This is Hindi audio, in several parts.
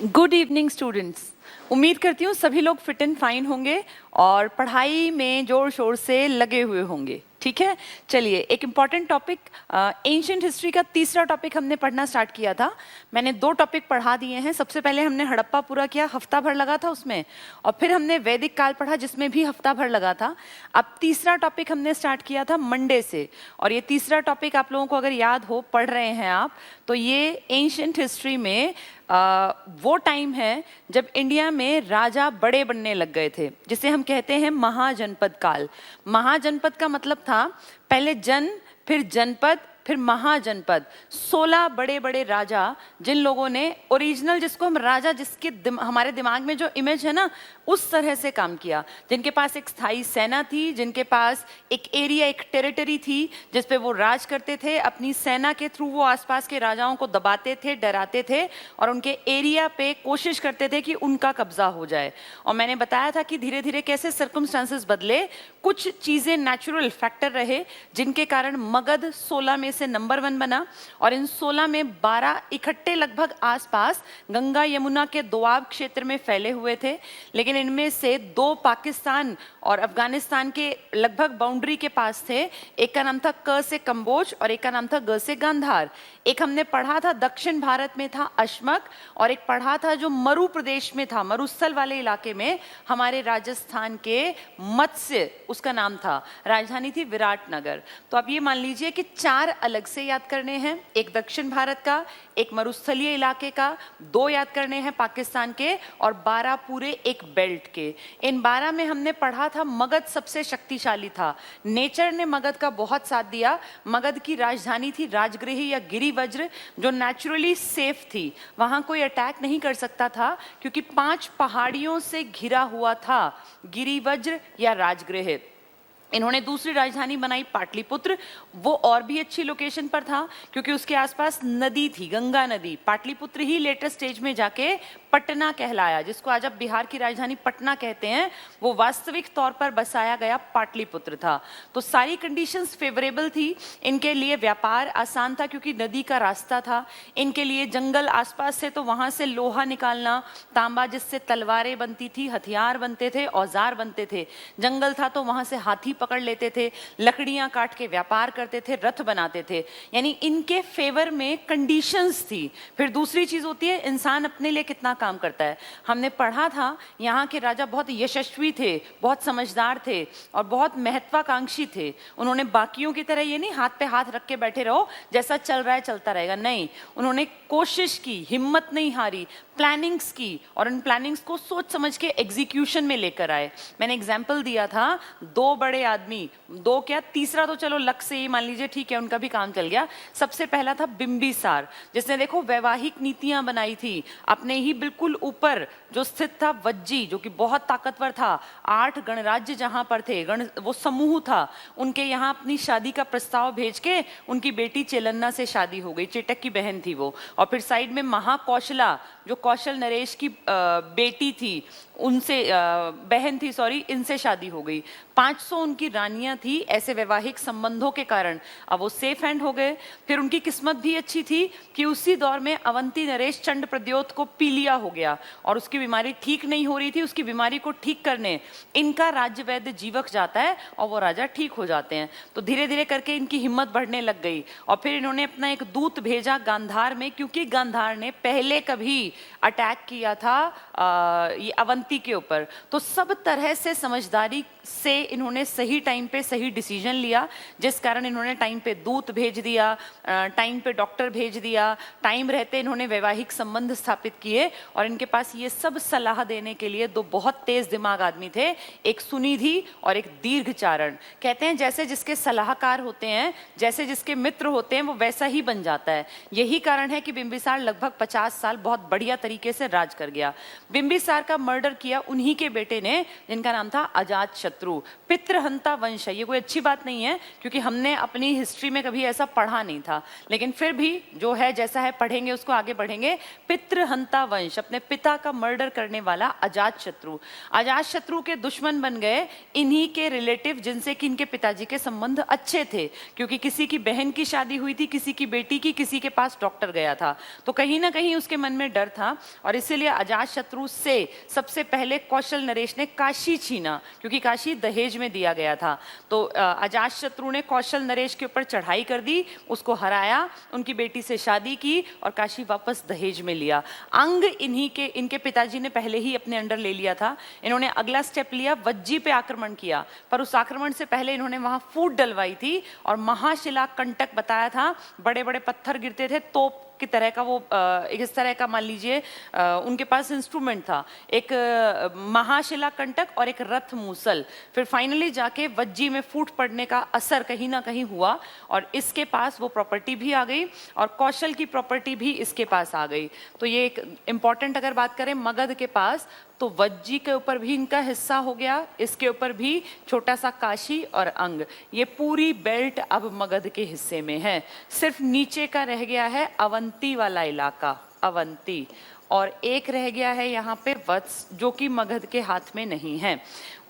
Good evening students. उम्मीद करती हूँ सभी लोग फिट एंड फाइन होंगे और पढ़ाई में जोर शोर से लगे हुए होंगे। ठीक है, चलिए एक इम्पॉर्टेंट टॉपिक, एंशिएंट हिस्ट्री का तीसरा टॉपिक हमने पढ़ना स्टार्ट किया था। मैंने 2 टॉपिक पढ़ा दिए हैं। सबसे पहले हमने हड़प्पा पूरा किया, हफ्ता भर लगा था उसमें, और फिर हमने वैदिक काल पढ़ा जिसमें भी हफ्ता भर लगा था। अब तीसरा टॉपिक हमने स्टार्ट किया था मंडे से, और ये तीसरा टॉपिक आप लोगों को अगर याद हो, पढ़ रहे हैं आप, तो ये एंशिएंट हिस्ट्री में वो टाइम है जब इंडिया में राजा बड़े बनने लग गए थे, जिसे हम कहते हैं महाजनपद काल। महाजनपद का मतलब था पहले जन, फिर जनपद, फिर महाजनपद। 16 बड़े बड़े राजा, जिन लोगों ने ओरिजिनल, जिसको हम राजा, जिसके हमारे दिमाग में जो इमेज है ना, उस तरह से काम किया, जिनके पास एक स्थायी सेना थी, जिनके पास एक एरिया, एक टेरिटरी थी जिस पे वो राज करते थे। अपनी सेना के थ्रू वो आसपास के राजाओं को दबाते थे, डराते थे, और उनके एरिया पे कोशिश करते थे कि उनका कब्जा हो जाए। और मैंने बताया था कि धीरे धीरे कैसे सर्कमस्टांसेस बदले, कुछ चीजें नेचुरल फैक्टर रहे जिनके कारण मगध 16 में से नंबर 1 बना, और इन 16 में 12 इकट्ठे लगभग आसपास गंगा यमुना के दोआब क्षेत्र में फैले हुए थे। लेकिन इनमें से 2 पाकिस्तान और अफगानिस्तान के लगभग बाउंड्री के पास थे। एक का नाम था क से कंबोज और एक का नाम था ग से गांधार। एक हमने पढ़ा था दक्षिण भारत में था अशमक, और एक पढ़ा था जो मरु प्रदेश में था, मरुस्थल वाले इलाके में, हमारे राजस्थान के मत्स्य, उसका नाम था, राजधानी थी विराटनगर। तो आप ये मान लीजिए कि 4 अलग से याद करने हैं, एक दक्षिण भारत का, एक मरुस्थलीय इलाके का, 2 याद करने हैं पाकिस्तान के, और 12 पूरे एक बेल्ट के। इन 12 में हमने पढ़ा था मगध सबसे शक्तिशाली था। नेचर ने मगध का बहुत साथ दिया। मगध की राजधानी थी राजगृह या गिरिवज्र, जो नेचुरली सेफ थी, वहां कोई अटैक नहीं कर सकता था क्योंकि 5 पहाड़ियों से घिरा हुआ था गिरिवज्र या राजगृह। इन्होंने दूसरी राजधानी बनाई पाटलिपुत्र, वो और भी अच्छी लोकेशन पर था क्योंकि उसके आसपास नदी थी, गंगा नदी। पाटलिपुत्र ही लेटेस्ट स्टेज में जाके पटना कहलाया, जिसको आज अब बिहार की राजधानी पटना कहते हैं, वो वास्तविक तौर पर बसाया गया पाटलिपुत्र था। तो सारी कंडीशंस फेवरेबल थी इनके लिए। व्यापार आसान था क्योंकि नदी का रास्ता था। इनके लिए जंगल आसपास से, तो वहां से लोहा निकालना, तांबा जिससे तलवारें बनती थी, हथियार बनते थे, औजार बनते थे। जंगल था तो वहां से हाथी पकड़ लेते थे, लकड़ियां काट के व्यापार करते थे, रथ बनाते थे। यानी इनके फेवर में कंडीशंस थी। फिर दूसरी चीज होती है इंसान अपने लिए कितना काम करता है। हमने पढ़ा था यहाँ के राजा बहुत यशस्वी थे, बहुत समझदार थे और बहुत महत्वाकांक्षी थे। उन्होंने बाकियों की तरह ये नहीं हाथ पे हाथ रख के बैठे रहो, जैसा चल रहा है चलता रहेगा, नहीं। उन्होंने कोशिश की, हिम्मत नहीं हारी, प्लानिंग्स की, और उन प्लानिंग्स को सोच समझ के एग्जीक्यूशन में लेकर आए। मैंने एग्जाम्पल दिया था 2 बड़े आदमी, 2 क्या, तीसरा तो चलो लक से ये मान लीजिए, ठीक है, उनका भी काम चल गया। सबसे पहला था बिंबिसार, जिसने देखो वैवाहिक नीतियां बनाई थी। अपने ही बिल्कुल ऊपर जो स्थित था वज्जी, जो कि बहुत ताकतवर था, 8 गणराज्य जहां पर थे, वो समूह था, उनके यहाँ अपनी शादी का प्रस्ताव भेज के उनकी बेटी चेलन्ना से शादी हो गई, चेटक की बहन थी वो। और फिर साइड में महाकौशला, जो कौशल नरेश की बेटी थी, उनसे बहन थी, सॉरी, इनसे शादी हो गई। 500 उनकी रानियां थी ऐसे वैवाहिक संबंधों के कारण। अब वो सेफ हैंड हो गए। फिर उनकी किस्मत भी अच्छी थी कि उसी दौर में अवंती नरेश चंड प्रद्योत को पीलिया हो गया और उसकी बीमारी ठीक नहीं हो रही थी। उसकी बीमारी को ठीक करने इनका राज्य वैद्य जीवक जाता है और वो राजा ठीक हो जाते हैं। तो धीरे धीरे करके इनकी हिम्मत बढ़ने लग गई और फिर इन्होंने अपना एक दूत भेजा गांधार में, क्योंकि गांधार ने पहले कभी अटैक किया था ये अवंती के ऊपर। तो सब तरह से समझदारी से इन्होंने सही टाइम पे सही डिसीजन लिया, जिस कारण इन्होंने टाइम पे दूत भेज दिया, टाइम पे डॉक्टर भेज दिया, टाइम रहते इन्होंने वैवाहिक संबंध स्थापित किए। और इनके पास ये सब सलाह देने के लिए 2 बहुत तेज दिमाग आदमी थे, एक सुनिधि और एक दीर्घचारण। कहते हैं जैसे जिसके सलाहकार होते हैं, जैसे जिसके मित्र होते हैं, वो वैसा ही बन जाता है। यही कारण है कि बिंबिसार लगभग 50 साल बहुत बढ़िया तरीके से राज कर गया। बिंबिसार का मर्डर किया उन्हीं के बेटे ने, जिनका नाम था अजातशत्रु। अजातशत्रु पितृहंता वंश है। ये कोई अच्छी बात नहीं है क्योंकि हमने अपनी हिस्ट्री में कभी ऐसा पढ़ा नहीं था, लेकिन फिर भी जो है जैसा है पढ़ेंगे, उसको आगे बढ़ेंगे। पितृहंता वंश, अपने पिता का मर्डर करने वाला अजातशत्रु। अजातशत्रु के दुश्मन बन गए इन्हीं के रिलेटिव जिनसे कि इनके पिताजी के संबंध अच्छे थे, क्योंकि किसी की बहन की शादी हुई थी, किसी की बेटी की, किसी के पास डॉक्टर गया था, तो कहीं ना कहीं उसके मन में डर था और इसीलिए अजातशत्रु से सबसे पहले कौशल नरेश ने काशी छीना, क्योंकि काशी दहेज में दिया गया था। तो अजातशत्रु ने कौशल नरेश के ऊपर चढ़ाई कर दी, उसको हराया, उनकी बेटी से शादी की और काशी वापस दहेज में लिया। अंग इनके पिताजी ने पहले ही अपने अंडर ले लिया था। इन्होंने अगला स्टेप लिया, वज्जी पे आक्रमण किया, पर उस आक्रमण से पहले इन्होंने वहां फूट डलवाई थी और महाशिला कंटक बताया था, बड़े बड़े पत्थर गिरते थे, तोप की तरह का वो एक इस तरह का मान लीजिए उनके पास इंस्ट्रूमेंट था, एक महाशिला कंटक और एक रथ मूसल। फिर फाइनली जाके वज्जी में फूट पड़ने का असर कहीं ना कहीं हुआ और इसके पास वो प्रॉपर्टी भी आ गई और कौशल की प्रॉपर्टी भी इसके पास आ गई। तो ये एक इंपॉर्टेंट अगर बात करें मगध के पास, तो वज्जी के ऊपर भी इनका हिस्सा हो गया, इसके ऊपर भी छोटा सा काशी और अंग। ये पूरी बेल्ट अब मगध के हिस्से में है, सिर्फ नीचे का रह गया है अवंती वाला इलाका, अवंती, और एक रह गया है यहाँ पे वत्स, जो कि मगध के हाथ में नहीं है।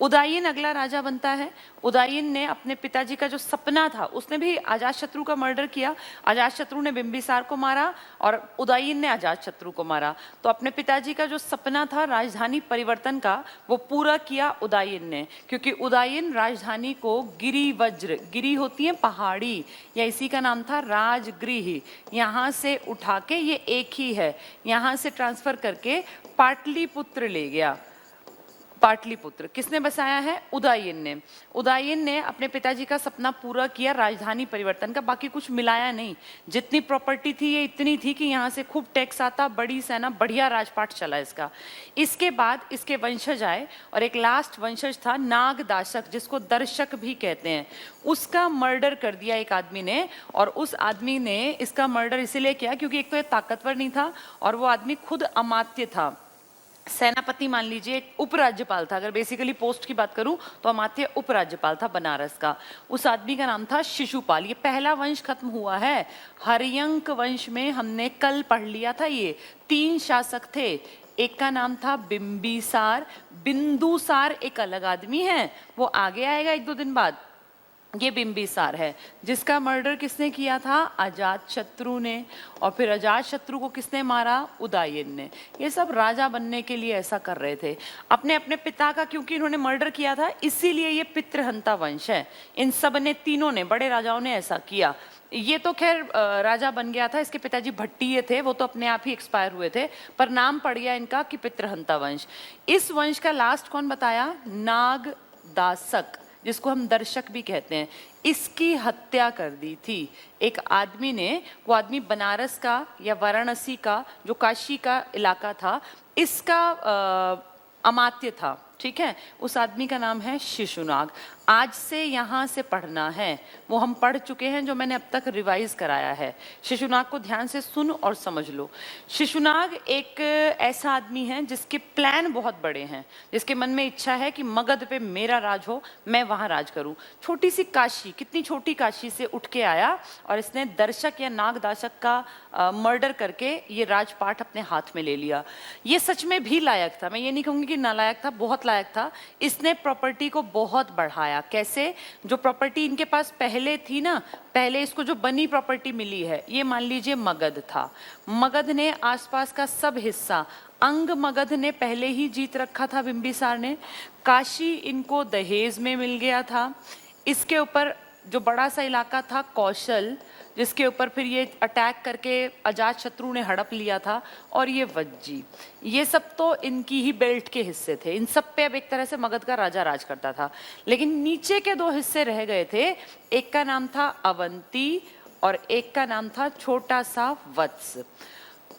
उदयन अगला राजा बनता है। उदयन ने अपने पिताजी का जो सपना था, उसने भी अजातशत्रु का मर्डर किया। अजातशत्रु ने बिंबिसार को मारा और उदयन ने अजातशत्रु को मारा। तो अपने पिताजी का जो सपना था राजधानी परिवर्तन का, वो पूरा किया उदयन ने, क्योंकि उदयन राजधानी को गिरिवज्र, गिरी होती है पहाड़ी, या इसी का नाम था राजगृह, यहाँ से उठा के, ये एक ही है, यहाँ से ट्रांसफर करके पाटलिपुत्र ले गया। पाटलिपुत्र किसने बसाया है? उदयन ने। उदयन ने अपने पिताजी का सपना पूरा किया राजधानी परिवर्तन का, बाकी कुछ मिलाया नहीं। जितनी प्रॉपर्टी थी ये इतनी थी कि यहाँ से खूब टैक्स आता, बड़ी सेना, बढ़िया राजपाट चला इसका। इसके बाद इसके वंशज आए और एक लास्ट वंशज था नागदाशक, जिसको दर्शक भी कहते हैं। उसका मर्डर कर दिया एक आदमी ने, और उस आदमी ने इसका मर्डर इसीलिए किया क्योंकि एक तो ये ताकतवर नहीं था और वो आदमी खुद अमात्य था, सेनापति मान लीजिए, एक उपराज्यपाल था। अगर बेसिकली पोस्ट की बात करूं तो अमात्य उपराज्यपाल था बनारस का। उस आदमी का नाम था शिशुपाल। ये पहला वंश खत्म हुआ है। हर्यंक वंश में हमने कल पढ़ लिया था, ये 3 शासक थे। एक का नाम था बिंबिसार। बिंदुसार एक अलग आदमी है, वो आगे आएगा 1-2 दिन बाद। ये बिंबिसार है जिसका मर्डर किसने किया था? अजातशत्रु ने। और फिर अजातशत्रु को किसने मारा? उदयन ने। ये सब राजा बनने के लिए ऐसा कर रहे थे। अपने अपने पिता का क्योंकि इन्होंने मर्डर किया था, इसीलिए ये पितृहंता वंश है। इन सब ने, तीनों ने, बड़े राजाओं ने ऐसा किया। ये तो खैर राजा बन गया था, इसके पिताजी भट्टीय थे, वो तो अपने आप ही एक्सपायर हुए थे, पर नाम पड़ गया इनका कि पितृहंता वंश। इस वंश का लास्ट कौन बताया? नागदासक, जिसको हम दर्शक भी कहते हैं। इसकी हत्या कर दी थी एक आदमी ने। वो आदमी बनारस का या वाराणसी का, जो काशी का इलाका था, इसका अमात्य था, ठीक है। उस आदमी का नाम है शिशुनाग। आज से यहाँ से पढ़ना है, वो हम पढ़ चुके हैं, जो मैंने अब तक रिवाइज कराया है। शिशुनाग को ध्यान से सुन और समझ लो। शिशुनाग एक ऐसा आदमी है जिसके प्लान बहुत बड़े हैं, जिसके मन में इच्छा है कि मगध पे मेरा राज हो, मैं वहाँ राज करूँ। छोटी सी काशी, कितनी छोटी काशी से उठ के आया और इसने दर्शक या नागदाशक का मर्डर करके ये राजपाट अपने हाथ में ले लिया। ये सच में भी लायक था, मैं ये नहीं कहूँगी कि नालायक था, बहुत लायक था। इसने प्रॉपर्टी को बहुत बढ़ाया। कैसे? जो प्रॉपर्टी इनके पास पहले थी ना, पहले इसको जो बनी प्रॉपर्टी मिली है, ये मान लीजिए मगध था। मगध ने आसपास का सब हिस्सा, अंग मगध ने पहले ही जीत रखा था बिंबिसार ने। काशी इनको दहेज में मिल गया था। इसके ऊपर जो बड़ा सा इलाका था कौशल, जिसके ऊपर फिर ये अटैक करके अजातशत्रु ने हड़प लिया था, और ये वज्जी, ये सब तो इनकी ही बेल्ट के हिस्से थे। इन सब पे अब एक तरह से मगध का राजा राज करता था। लेकिन नीचे के 2 हिस्से रह गए थे, एक का नाम था अवंती और एक का नाम था छोटा सा वत्स।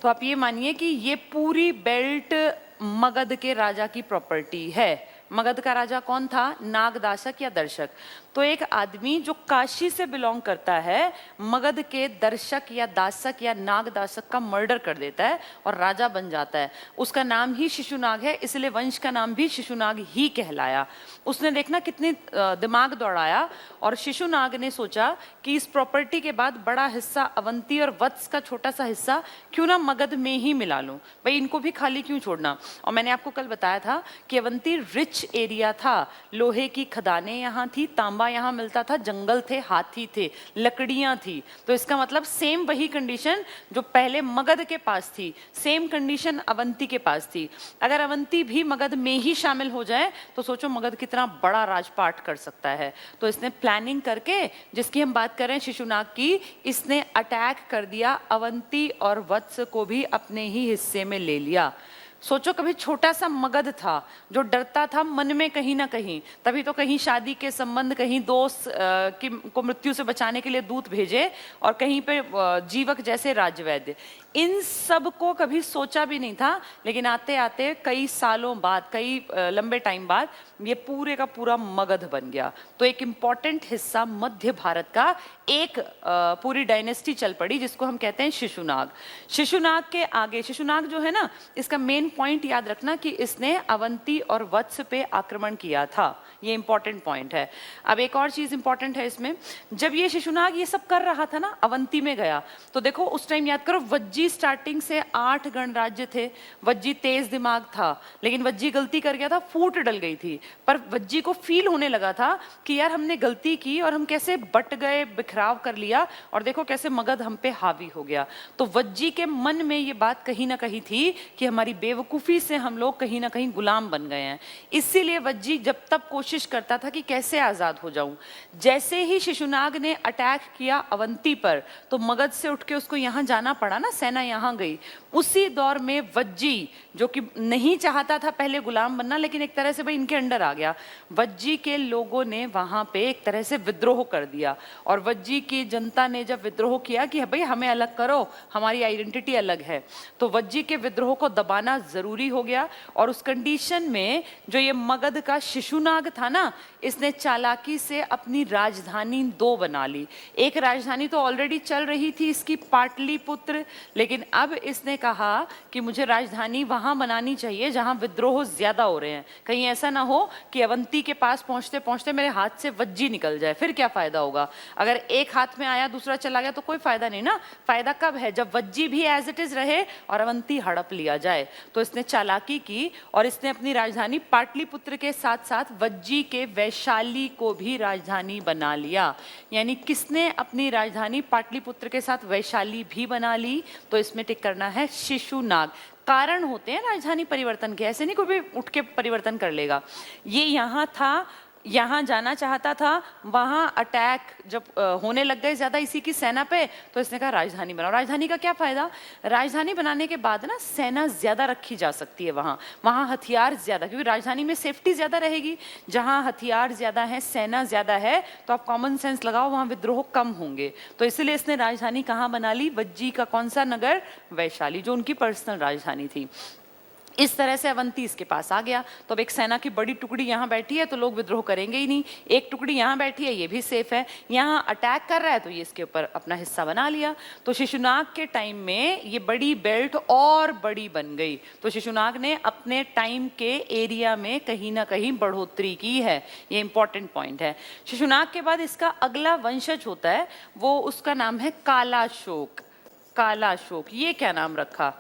तो आप ये मानिए कि ये पूरी बेल्ट मगध के राजा की प्रॉपर्टी है, मगध का राजा कौन था? नागदाशक या दर्शक। तो एक आदमी जो काशी से बिलोंग करता है, मगध के दर्शक या दासक या नागदाशक का मर्डर कर देता है और राजा बन जाता है। उसका नाम ही शिशुनाग है, इसलिए वंश का नाम भी शिशुनाग ही कहलाया। उसने देखना कितनी दिमाग दौड़ाया और शिशुनाग ने सोचा कि इस प्रॉपर्टी के बाद बड़ा हिस्सा अवंती और वत्स का छोटा सा हिस्सा क्यों ना मगध में ही मिला लूं, भाई इनको भी खाली क्यों छोड़ना। और मैंने आपको कल बताया था कि अवंती रिच एरिया था, लोहे की खदानें यहाँ थी, तांबा यहाँ मिलता था, जंगल थे, हाथी थे, लकड़ियां थी। तो इसका मतलब सेम वही कंडीशन जो पहले मगध के पास थी, सेम कंडीशन अवंती के पास थी। अगर अवंती भी मगध में ही शामिल हो जाए तो सोचो मगध कितना बड़ा राजपाट कर सकता है। तो इसने प्लानिंग करके, जिसकी हम बात कर रहे हैं शिशुनाग की, इसने अटैक कर दिया, अवंती और वत्स को भी अपने ही हिस्से में ले लिया। सोचो कभी छोटा सा मगध था जो डरता था मन में कहीं ना कहीं, तभी तो कहीं शादी के संबंध, कहीं दोस्त को मृत्यु से बचाने के लिए दूत भेजे और कहीं पे जीवक जैसे राजवैद्य, इन सब को कभी सोचा भी नहीं था। लेकिन आते आते कई सालों बाद, कई लंबे टाइम बाद ये पूरे का पूरा मगध बन गया। तो एक इम्पॉर्टेंट हिस्सा मध्य भारत का एक पूरी डायनेस्टी चल पड़ी जिसको हम कहते हैं शिशुनाग। शिशुनाग के आगे, शिशुनाग जो है ना, इसका मेन पॉइंट याद रखना कि इसने अवंती और वत्स पे आक्रमण किया था, ये इंपॉर्टेंट पॉइंट है। अब एक और चीज इंपॉर्टेंट है इसमें, जब ये शिशुनाग ये सब कर रहा था ना, अवंती में गया, तो देखो उस टाइम याद करो वज्जी स्टार्टिंग से 8 गणराज्य थे। वज्जी तेज दिमाग था, लेकिन वज्जी गलती कर गया था, फूट डल गई थी। पर वज्जी को फील होने लगा था कि यार हमने गलती की और हम कैसे बट गए, बिखराव कर लिया, और देखो कैसे मगध हम पे हावी हो गया। तो वज्जी के मन में ये बात कहीं ना कहीं थी कि हमारी बेवकूफी से हम लोग कहीं ना कहीं गुलाम बन गए हैं। इसीलिए वज्जी जब तब कोशिश करता था कि कैसे आजाद हो जाऊं। जैसे ही शिशुनाग ने अटैक किया अवंती पर, तो मगध से उठ के उसको यहाँ जाना पड़ा ना, सेना यहाँ गई। उसी दौर में वज्जी, जो कि नहीं चाहता था पहले गुलाम बनना, लेकिन एक तरह से भाई इनके अंडर आ गया, वज्जी के लोगों ने वहां पे एक तरह से विद्रोह कर दिया। और वज्जी की जनता ने जब विद्रोह किया कि भाई हमें अलग करो, हमारी आइडेंटिटी अलग है, तो वज्जी के विद्रोह को दबाना जरूरी हो गया। और उस कंडीशन में जो ये मगध का शिशुनाग था ना, इसने चालाकी से अपनी राजधानी 2 बना ली। एक राजधानी तो ऑलरेडी चल रही थी इसकी, पाटलिपुत्र, लेकिन अब इसने कहा कि मुझे राजधानी वहां बनानी चाहिए जहां विद्रोह ज्यादा हो रहे हैं। कहीं ऐसा ना हो कि अवंती के पास पहुंचते पहुंचते मेरे हाथ से वज्जी निकल जाए, फिर क्या फायदा होगा। अगर एक हाथ में आया दूसरा चला गया तो कोई फायदा नहीं ना। फायदा कब है? जब वज्जी भी एज इट इज रहे और अवंती हड़प लिया जाए। तो इसने चालाकी की और इसने अपनी राजधानी पाटलिपुत्र के साथ साथ वज्जी के वैशाली को भी राजधानी बना लिया। यानी किसने अपनी राजधानी पाटलिपुत्र के साथ वैशाली भी बना ली? तो इसमें टिक करना है शिशुनाग। कारण होते हैं राजधानी परिवर्तन के, ऐसे नहीं कोई भी उठ के परिवर्तन कर लेगा। ये यहाँ था, यहाँ जाना चाहता था, वहां अटैक जब होने लग गए ज्यादा इसी की सेना पे, तो इसने कहा राजधानी बनाओ। राजधानी का क्या फायदा? राजधानी बनाने के बाद ना सेना ज्यादा रखी जा सकती है वहां, वहां हथियार ज्यादा, क्योंकि राजधानी में सेफ्टी ज्यादा रहेगी। जहां हथियार ज्यादा है, सेना ज्यादा है, तो आप कॉमन सेंस लगाओ, वहां विद्रोह कम होंगे। तो इसलिए इसने राजधानी कहाँ बना ली? वज्जी का कौन सा नगर? वैशाली, जो उनकी पर्सनल राजधानी थी। इस तरह से अवंती इसके पास आ गया। तो अब एक सेना की बड़ी टुकड़ी यहाँ बैठी है तो लोग विद्रोह करेंगे ही नहीं। एक टुकड़ी यहाँ बैठी है, ये भी सेफ है, यहाँ अटैक कर रहा है तो ये इसके ऊपर अपना हिस्सा बना लिया। तो शिशुनाग के टाइम में ये बड़ी बेल्ट और बड़ी बन गई। तो शिशुनाग ने अपने टाइम के एरिया में कहीं ना कहीं बढ़ोतरी की है, ये इंपॉर्टेंट पॉइंट है। शिशुनाग के बाद इसका अगला वंशज होता है, वो उसका नाम है कालाशोक। कालाशोक, ये क्या नाम रखा?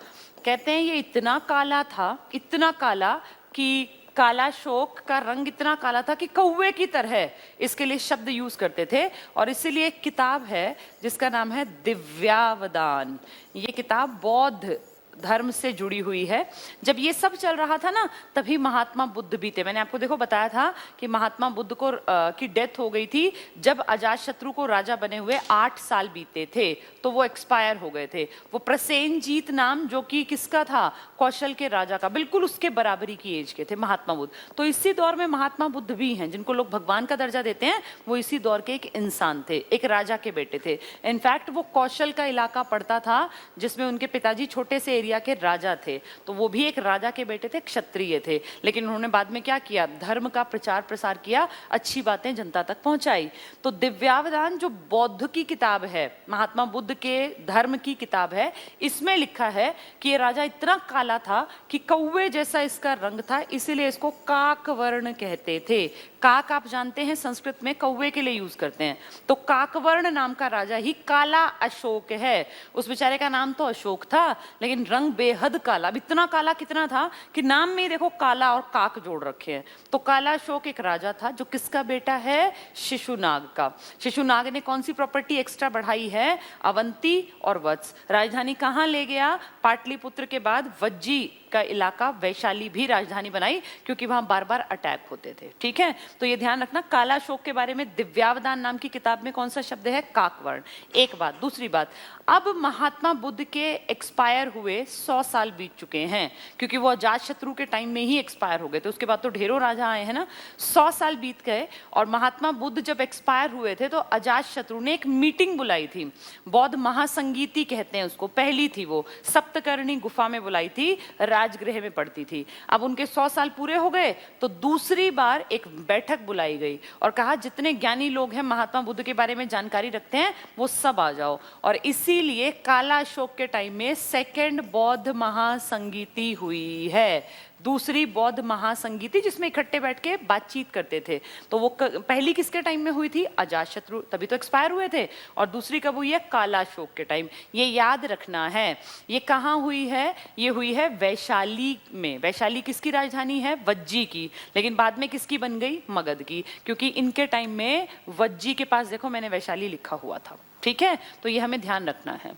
कहते हैं ये इतना काला था, इतना काला कि कालाशोक का रंग इतना काला था कि कौवे की तरह इसके लिए शब्द यूज करते थे। और इसीलिए एक किताब है जिसका नाम है दिव्यावदान। ये किताब बौद्ध धर्म से जुड़ी हुई है। जब ये सब चल रहा था ना, तभी महात्मा बुद्ध भी थे। मैंने आपको देखो बताया था कि महात्मा बुद्ध को की डेथ हो गई थी जब अजातशत्रु को राजा बने हुए 8 साल बीते थे, तो वो एक्सपायर हो गए थे। वो प्रसेनजीत नाम, जो कि किसका था? कौशल के राजा का, बिल्कुल उसके बराबरी की एज के थे महात्मा बुद्ध। तो इसी दौर में महात्मा बुद्ध भी हैं, जिनको लोग भगवान का दर्जा देते हैं, वो इसी दौर के एक इंसान थे, एक राजा के बेटे थे। इनफैक्ट वो कौशल का इलाका पड़ता था जिसमें उनके पिताजी छोटे से एरिया के राजा थे, तो वो भी एक राजा के बेटे थे, क्षत्रिय थे, लेकिन उन्होंने बाद में क्या किया, धर्म का प्रचार प्रसार किया, अच्छी बातें जनता तक पहुंचाई। तो दिव्यावदान जो बौद्ध की किताब है, महात्मा बुद्ध के धर्म की किताब है, इसमें लिखा है कि ये राजा इतना काला था कि कौवे जैसा इसका रंग था, इसीलिए इसको काकवर्ण कहते थे। काक आप जानते हैं संस्कृत में कौवे के लिए यूज करते हैं, तो काकवर्ण नाम का राजा ही काला अशोक है। उस बेचारे का नाम तो अशोक था, लेकिन रंग बेहद काला। अब इतना काला कितना था कि नाम में देखो काला और काक जोड़ रखे हैं। तो काला अशोक एक राजा था जो किसका बेटा है, शिशुनाग का। शिशुनाग ने कौन सी प्रॉपर्टी एक्स्ट्रा बढ़ाई है, अवंती और वत्स। राजधानी कहाँ ले गया, पाटलिपुत्र के बाद वज्जी का इलाका वैशाली भी राजधानी बनाई, क्योंकि वहां बार बार अटैक होते थे। ठीक है, तो ये ध्यान रखना। काला अशोक के बारे में दिव्यावदान नाम की किताब में कौन सा शब्द है, काकवर्ण। एक बात। दूसरी बात, अब महात्मा बुद्ध के एक्सपायर हुए 100 साल बीत चुके हैं, क्योंकि वो अजात शत्रु के टाइम में ही एक्सपायर हो गए थे, उसके बाद तो ढेरों राजा आए हैं ना। 100 साल बीत गए और महात्मा बुद्ध जब एक्सपायर हुए थे तो अजात शत्रु ने एक मीटिंग बुलाई थी, बौद्ध महासंगीति कहते हैं उसको। पहली थी वो सप्तकर्णी गुफा में बुलाई थी, राजगृह में पड़ती थी। अब उनके 100 साल पूरे हो गए तो दूसरी बार एक बैठक बुलाई गई और कहा जितने ज्ञानी लोग हैं महात्मा बुद्ध के बारे में जानकारी रखते हैं वो सब आ जाओ। और इसीलिए काला अशोक के टाइम में सेकंड बौद्ध महासंगीति हुई है, दूसरी बौद्ध महासंगीति, जिसमें इकट्ठे बैठ के बातचीत करते थे। तो वो पहली किसके टाइम में हुई थी, अजातशत्रु, तभी तो एक्सपायर हुए थे। और दूसरी कब हुई है, काला अशोक के टाइम। ये याद रखना है। ये कहाँ हुई है, ये हुई है वैशाली में। वैशाली किसकी राजधानी है, वज्जी की, लेकिन बाद में किसकी बन गई, मगध की, क्योंकि इनके टाइम में वज्जी के पास देखो मैंने वैशाली लिखा हुआ था। ठीक है, तो ये हमें ध्यान रखना है।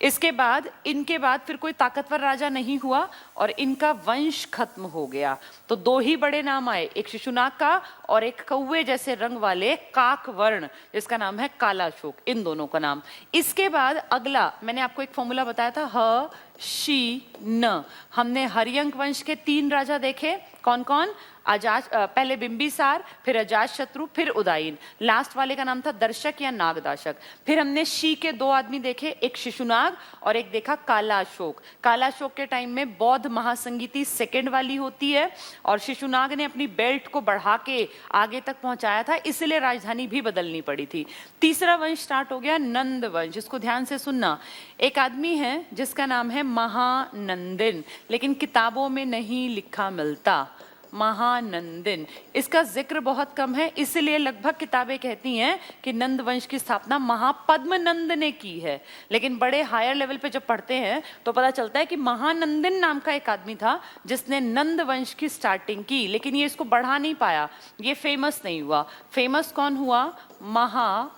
इसके बाद, इनके बाद फिर कोई ताकतवर राजा नहीं हुआ और इनका वंश खत्म हो गया। तो दो ही बड़े नाम आए, एक शिशुनाग का और एक कौवे जैसे रंग वाले काकवर्ण, जिसका नाम है काला अशोक, इन दोनों का नाम। इसके बाद अगला मैंने आपको एक फॉर्मूला बताया था, ह शी न। हमने हर्यंक वंश के 3 राजा देखे, कौन कौन, पहले बिंबिसार, फिर अजातशत्रु, फिर उदयन। लास्ट वाले का नाम था दर्शक या नागदाशक। फिर हमने शी के 2 आदमी देखे, एक शिशुनाग और एक देखा काला अशोक। काला अशोक के टाइम में बौद्ध महासंगीति सेकंड वाली होती है और शिशुनाग ने अपनी बेल्ट को बढ़ा के आगे तक पहुंचाया था, इसलिए राजधानी भी बदलनी पड़ी थी। तीसरा वंश स्टार्ट हो गया, नंद वंश। इसको ध्यान से सुनना। एक आदमी है जिसका नाम है महानंदिन, लेकिन किताबों में नहीं लिखा मिलता, महानंदिन। इसका जिक्र बहुत कम है, इसलिए लगभग किताबें कहती हैं कि नंद वंश की स्थापना महापद्मनंद ने की है। लेकिन बड़े हायर लेवल पे जब पढ़ते हैं तो पता चलता है कि महानंदिन नाम का एक आदमी था जिसने नंद वंश की स्टार्टिंग की, लेकिन ये इसको बढ़ा नहीं पाया, ये फेमस नहीं हुआ। फेमस कौन हुआ,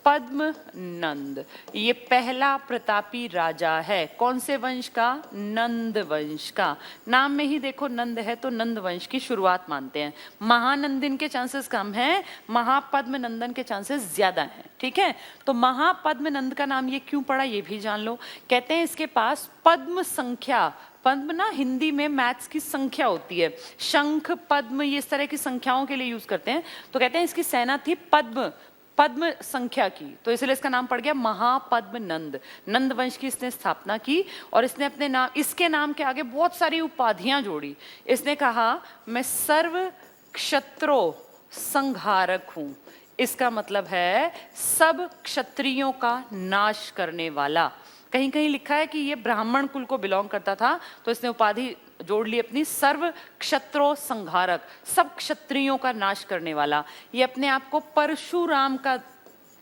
पद्मनंद। ये पहला प्रतापी राजा है, कौन से वंश का, नंद वंश का। नाम में ही देखो नंद है तो नंद वंश की शुरुआत मानते हैं। महानंदिन के चांसेस कम हैं, महापद्मनंदन के चांसेस ज्यादा हैं। ठीक है, तो महापद्मनंद का नाम ये क्यों पड़ा ये भी जान लो। कहते हैं इसके पास पद्म संख्या, पद्म ना हिंदी में मैथ्स की संख्या होती है, शंख पद्म ये इस तरह की संख्याओं के लिए यूज करते हैं। तो कहते हैं इसकी सेना थी पद्म संख्या की, तो इसलिए इसका नाम पड़ गया महापद्मनंद। नंद वंश की इसने स्थापना की और इसने अपने नाम, इसके नाम के आगे बहुत सारी उपाधियां जोड़ी। इसने कहा मैं सर्व क्षत्रो संहारक हूं। इसका मतलब है सब क्षत्रियों का नाश करने वाला। कहीं कहीं लिखा है कि ये ब्राह्मण कुल को बिलोंग करता था, तो इसने उपाधि जोड़ ली अपनी, सर्व क्षत्रो संहारक, सब क्षत्रियों का नाश करने वाला। ये अपने आप को परशुराम का,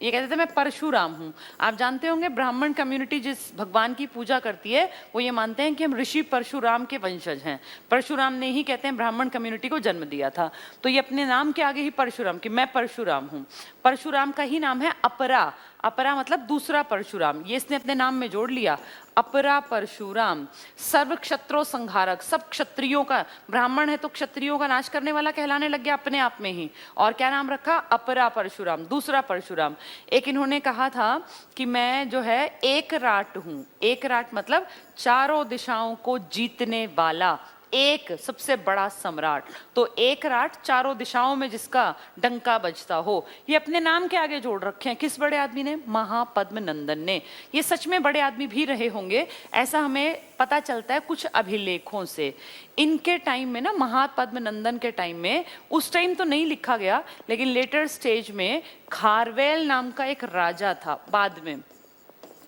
ये कहते थे मैं परशुराम हूँ। आप जानते होंगे ब्राह्मण कम्युनिटी जिस भगवान की पूजा करती है वो ये मानते हैं कि हम ऋषि परशुराम के वंशज हैं। परशुराम ने ही कहते हैं ब्राह्मण कम्युनिटी को जन्म दिया था, तो ये अपने नाम के आगे ही परशुराम, कि मैं परशुराम हूँ। परशुराम का ही नाम है अपरा, अपरा मतलब दूसरा परशुराम, ये इसने अपने नाम में जोड़ लिया, अपरा परशुराम। सर्व क्षत्रो संहारक, सब क्षत्रियों का, ब्राह्मण है तो क्षत्रियों का नाश करने वाला कहलाने लग गया अपने आप में ही। और क्या नाम रखा, अपरा परशुराम, दूसरा परशुराम। एक इन्होंने कहा था कि मैं जो है एक राट हूं। एक राट मतलब चारों दिशाओं को जीतने वाला, एक सबसे बड़ा सम्राट। तो एक राट चारों दिशाओं में जिसका डंका बजता हो, ये अपने नाम के आगे जोड़ रखे हैं किस बड़े आदमी ने? महापद्म नंदन ने। ये सच में बड़े आदमी भी रहे होंगे, ऐसा हमें पता चलता है कुछ अभिलेखों से। इनके टाइम में ना, महापद्म नंदन के टाइम में, उस टाइम तो नहीं लिखा गया, लेकिन लेटर स्टेज में खारवेल नाम का एक राजा था। बाद में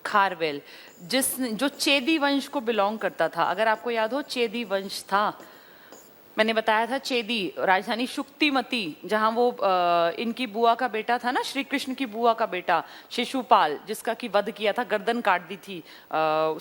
खारवेल, जो चेदी वंश को बिलोंग करता था। अगर आपको याद हो, चेदी वंश था, मैंने बताया था, चेदी राजधानी शुक्तिमती, जहां वो इनकी बुआ का बेटा था ना, श्री कृष्ण की बुआ का बेटा शिशुपाल, जिसका की वध किया था, गर्दन काट दी थी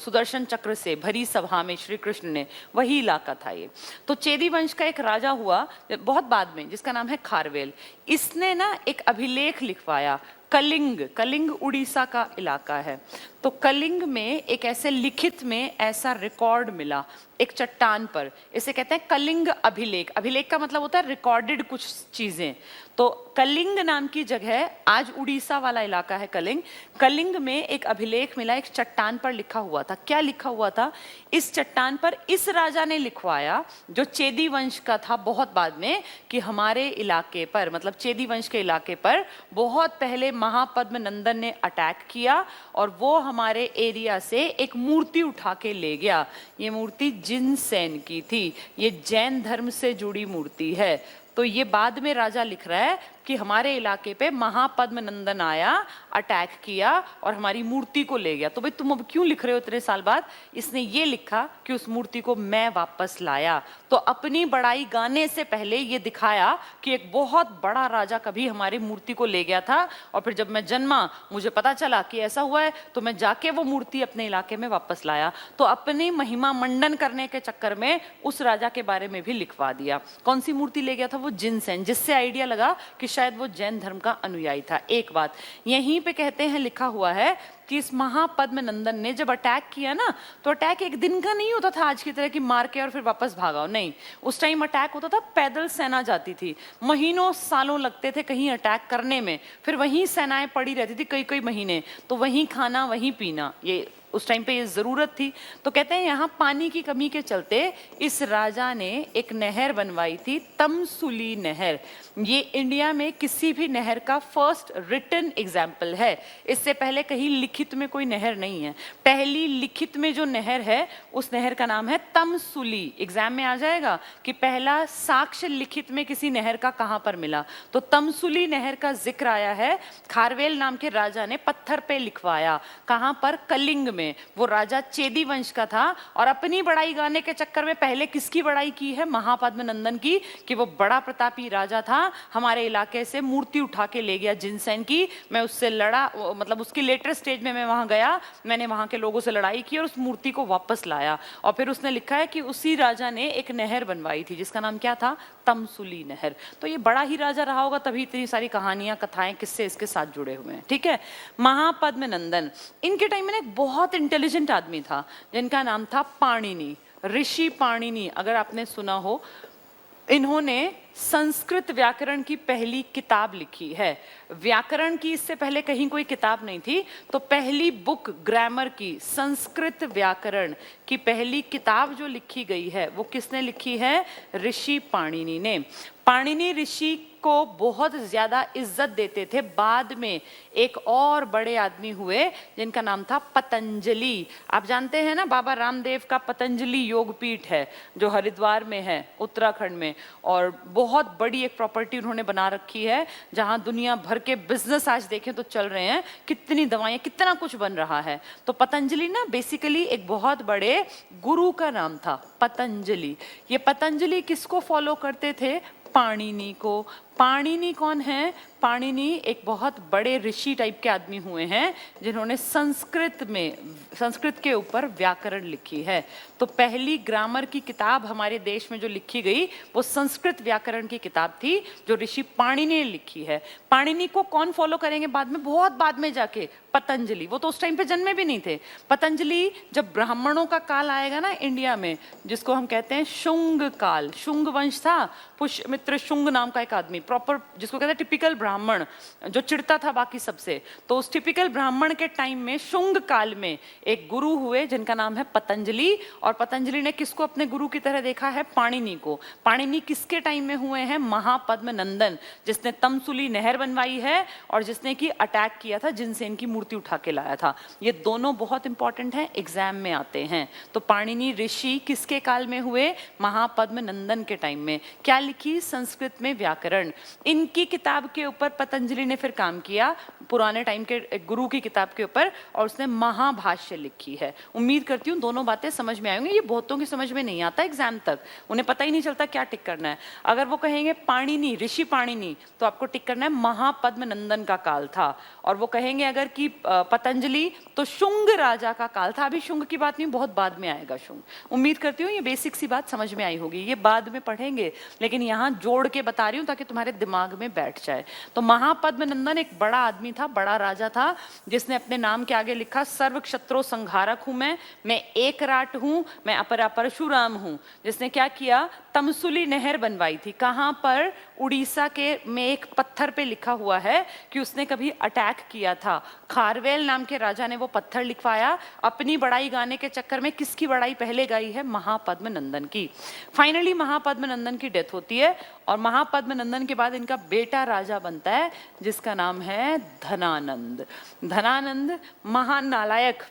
सुदर्शन चक्र से भरी सभा में श्री कृष्ण ने, वही इलाका था ये। तो चेदी वंश का एक राजा हुआ बहुत बाद में, जिसका नाम है खारवेल। इसने ना एक अभिलेख लिखवाया। कलिंग, कलिंग उड़ीसा का इलाका है। तो कलिंग में एक ऐसे लिखित में ऐसा रिकॉर्ड मिला एक चट्टान पर, इसे कहते हैं कलिंग अभिलेख। अभिलेख का मतलब होता है रिकॉर्डेड कुछ चीजें। तो कलिंग नाम की जगह, आज उड़ीसा वाला इलाका है कलिंग। कलिंग में एक अभिलेख मिला, एक चट्टान पर लिखा हुआ था। क्या लिखा हुआ था? इस चट्टान पर इस राजा ने लिखवाया, जो चेदी वंश का था बहुत बाद में, कि हमारे इलाके पर, मतलब चेदी वंश के इलाके पर बहुत पहले महापद्म नंदन ने अटैक किया और वो हमारे एरिया से एक मूर्ति उठा के ले गया। ये मूर्ति जिनसेन की थी, ये जैन धर्म से जुड़ी मूर्ति है। तो ये बाद में राजा लिख रहा है कि हमारे इलाके पे महापद्म नंदन आया, अटैक किया और हमारी मूर्ति को ले गया। तो भाई तुम अब क्यों लिख रहे हो इतने साल बाद? इसने ये लिखा कि उस मूर्ति को मैं वापस लाया। तो अपनी बड़ाई गाने से पहले ये दिखाया कि एक बहुत बड़ा राजा कभी हमारी मूर्ति को ले गया था, और फिर जब मैं जन्मा मुझे पता चला कि ऐसा हुआ है, तो मैं जाके वो मूर्ति अपने इलाके में वापस लाया। तो अपनी महिमा मंडन करने के चक्कर में उस राजा के बारे में भी लिखवा दिया। कौन सी मूर्ति ले गया था? वो जिनसेन, जिससे आइडिया लगा कि शायद वो जैन धर्म का अनुयायी था। एक बात यहीं पे कहते हैं, लिखा हुआ है कि इस महापद्म नंदन ने जब अटैक किया ना, तो अटैक एक दिन का नहीं होता था आज की तरह कि मार के और फिर वापस भागाओ, नहीं। उस टाइम अटैक होता था, पैदल सेना जाती थी, महीनों सालों लगते थे कहीं अटैक करने में, फिर वहीं सेनाएं पड़ी रहती थी कई कई महीने, तो वहीं खाना वहीं पीना, ये उस टाइम पे ये जरूरत थी। तो कहते हैं यहाँ पानी की कमी के चलते इस राजा ने एक नहर बनवाई थी, तमसुली नहर। ये इंडिया में किसी भी नहर का फर्स्ट रिटन एग्जाम्पल है। इससे पहले कहीं लिखित में कोई नहर नहीं है। पहली लिखित में जो नहर है उस नहर का नाम है तमसुली। एग्जाम में आ जाएगा कि पहला साक्ष्य लिखित में किसी नहर का कहां पर मिला, तो तमसुली नहर का जिक्र आया है। खारवेल नाम के राजा ने पत्थर पे लिखवाया। कहां पर? कलिंग में। वो राजा चेदी वंश का था और अपनी बड़ाई गाने के चक्कर में पहले किसकी बड़ाई की है? महापद्म नंदन की, कि वो बड़ा प्रतापी राजा था, हमारे इलाके से मूर्ति उठा के ले गया जिनसेन की। मैं उससे लड़ा, मतलब उसकी लेटर स्टेज में मैं वहां गया, मैंने वहां के लोगों से लड़ाई की और उस मूर्ति को वापस लाया। और फिर उसने लिखा है कि उसी राजा ने एक नहर बनवाई थी जिसका नाम क्या था? तमसुली नहर। तो ये बड़ा ही राजा रहा होगा, तभी इतनी सारी कहानियां, कथाएं, किस्से इसके साथ जुड़े हुए हैं। ठीक है, महापद्म नंदन, इनके टाइम में एक बहुत इंटेलिजेंट आदमी था जिनका नाम था पाणिनि, ऋषि पाणिनि। अगर आपने सुना हो, इन्होंने संस्कृत व्याकरण की पहली किताब लिखी है। व्याकरण की इससे पहले कहीं कोई किताब नहीं थी, तो पहली बुक ग्रामर की, संस्कृत व्याकरण की पहली किताब जो लिखी गई है वो किसने लिखी है? ऋषि पाणिनि ने। पाणिनि ऋषि को बहुत ज्यादा इज्जत देते थे। बाद में एक और बड़े आदमी हुए जिनका नाम था पतंजलि। आप जानते हैं ना, बाबा रामदेव का पतंजलि योगपीठ है जो हरिद्वार में है, उत्तराखंड में, और बहुत बड़ी एक प्रॉपर्टी उन्होंने बना रखी है जहां दुनिया भर के बिजनेस आज देखें तो चल रहे हैं, कितनी दवाएं, कितना कुछ बन रहा है। तो पतंजलि ना बेसिकली एक बहुत बड़े गुरु का नाम था, पतंजलि। ये पतंजलि किसको फॉलो करते थे? पाणिनि को। पाणिनि कौन है? पाणिनि एक बहुत बड़े ऋषि टाइप के आदमी हुए हैं जिन्होंने संस्कृत के ऊपर व्याकरण लिखी है। तो पहली ग्रामर की किताब हमारे देश में जो लिखी गई वो संस्कृत व्याकरण की किताब थी जो ऋषि पाणिनि ने लिखी है। पाणिनि को कौन फॉलो करेंगे बाद में? बहुत बाद में जाके पतंजलि। वो तो उस टाइम पे जन्मे भी नहीं थे। पतंजलि, जब ब्राह्मणों का काल आएगा ना इंडिया में, जिसको हम कहते हैं शुंग काल, शुंग वंश था, पुष्यमित्र शुंग नाम का एक आदमी, प्रॉपर, जिसको कहते हैं टिपिकल ब्राह्मण, जो चिढ़ता था बाकी सबसे, तो उस टिपिकल ब्राह्मण के टाइम में शुंग काल में एक गुरु हुए जिनका नाम है पतंजलि, और पतंजलि ने किसको अपने गुरु की तरह देखा है? पाणिनि को। पाणिनि किसके टाइम में हुए हैं? महापद्म नंदन, जिसने तमसुली नहर बनवाई है और जिसने की अटैक किया था जिनसेन की मूर्ति उठा के लाया था। ये दोनों बहुत इंपॉर्टेंट हैं, एग्जाम में आते हैं। तो पाणिनि ऋषि किसके काल में हुए? महापद्म नंदन के टाइम में। क्या लिखी? संस्कृत में व्याकरण। इनकी किताब के ऊपर पतंजलि ने फिर काम किया, पुराने टाइम के एक गुरु की किताब के ऊपर, और उसने महाभाष्य लिखी है। उम्मीद करती हूँ दोनों बातें समझ में आएंगी। ये बहुतों की समझ में नहीं आता एग्जाम तक, उन्हें पता ही नहीं चलता क्या टिक करना है। अगर वो कहेंगे पाणिनि, ऋषि पाणिनि, तो आपको टिक करना है महापद्म नंदन का काल था। और वो कहेंगे अगर कि पतंजलि, तो शुंग राजा का काल था। अभी शुंग की बात नहीं, बहुत बाद में आएगा शुंग। उम्मीद करती हूँ ये बेसिक सी बात समझ में आई होगी, ये बाद में पढ़ेंगे, लेकिन यहाँ जोड़ के बता रही हूँ ताकि तुम्हारे दिमाग में बैठ जाए। तो महापद्म नंदन एक बड़ा आदमी था, बड़ा राजा था, जिसने अपने नाम के आगे लिखा सर्व क्षत्रो संहारक हूं मैं एक राट हूं, मैं अपरा परशुराम हूं। जिसने क्या किया? तमसुली नहर बनवाई थी। कहां पर? उड़ीसा के में एक पत्थर पे लिखा हुआ है कि उसने कभी अटैक किया था। खारवेल नाम के राजा ने वो पत्थर लिखवाया। अपनी बड़ाई गाने के चक्कर में किसकी बड़ाई पहले गाई है? महापद्म नंदन की। फाइनली महापद्म नंदन की डेथ होती है और महापद्म नंदन के बाद इनका बेटा राजा बनता है जिसका नाम है धनानंद। धनानंद महान नालायक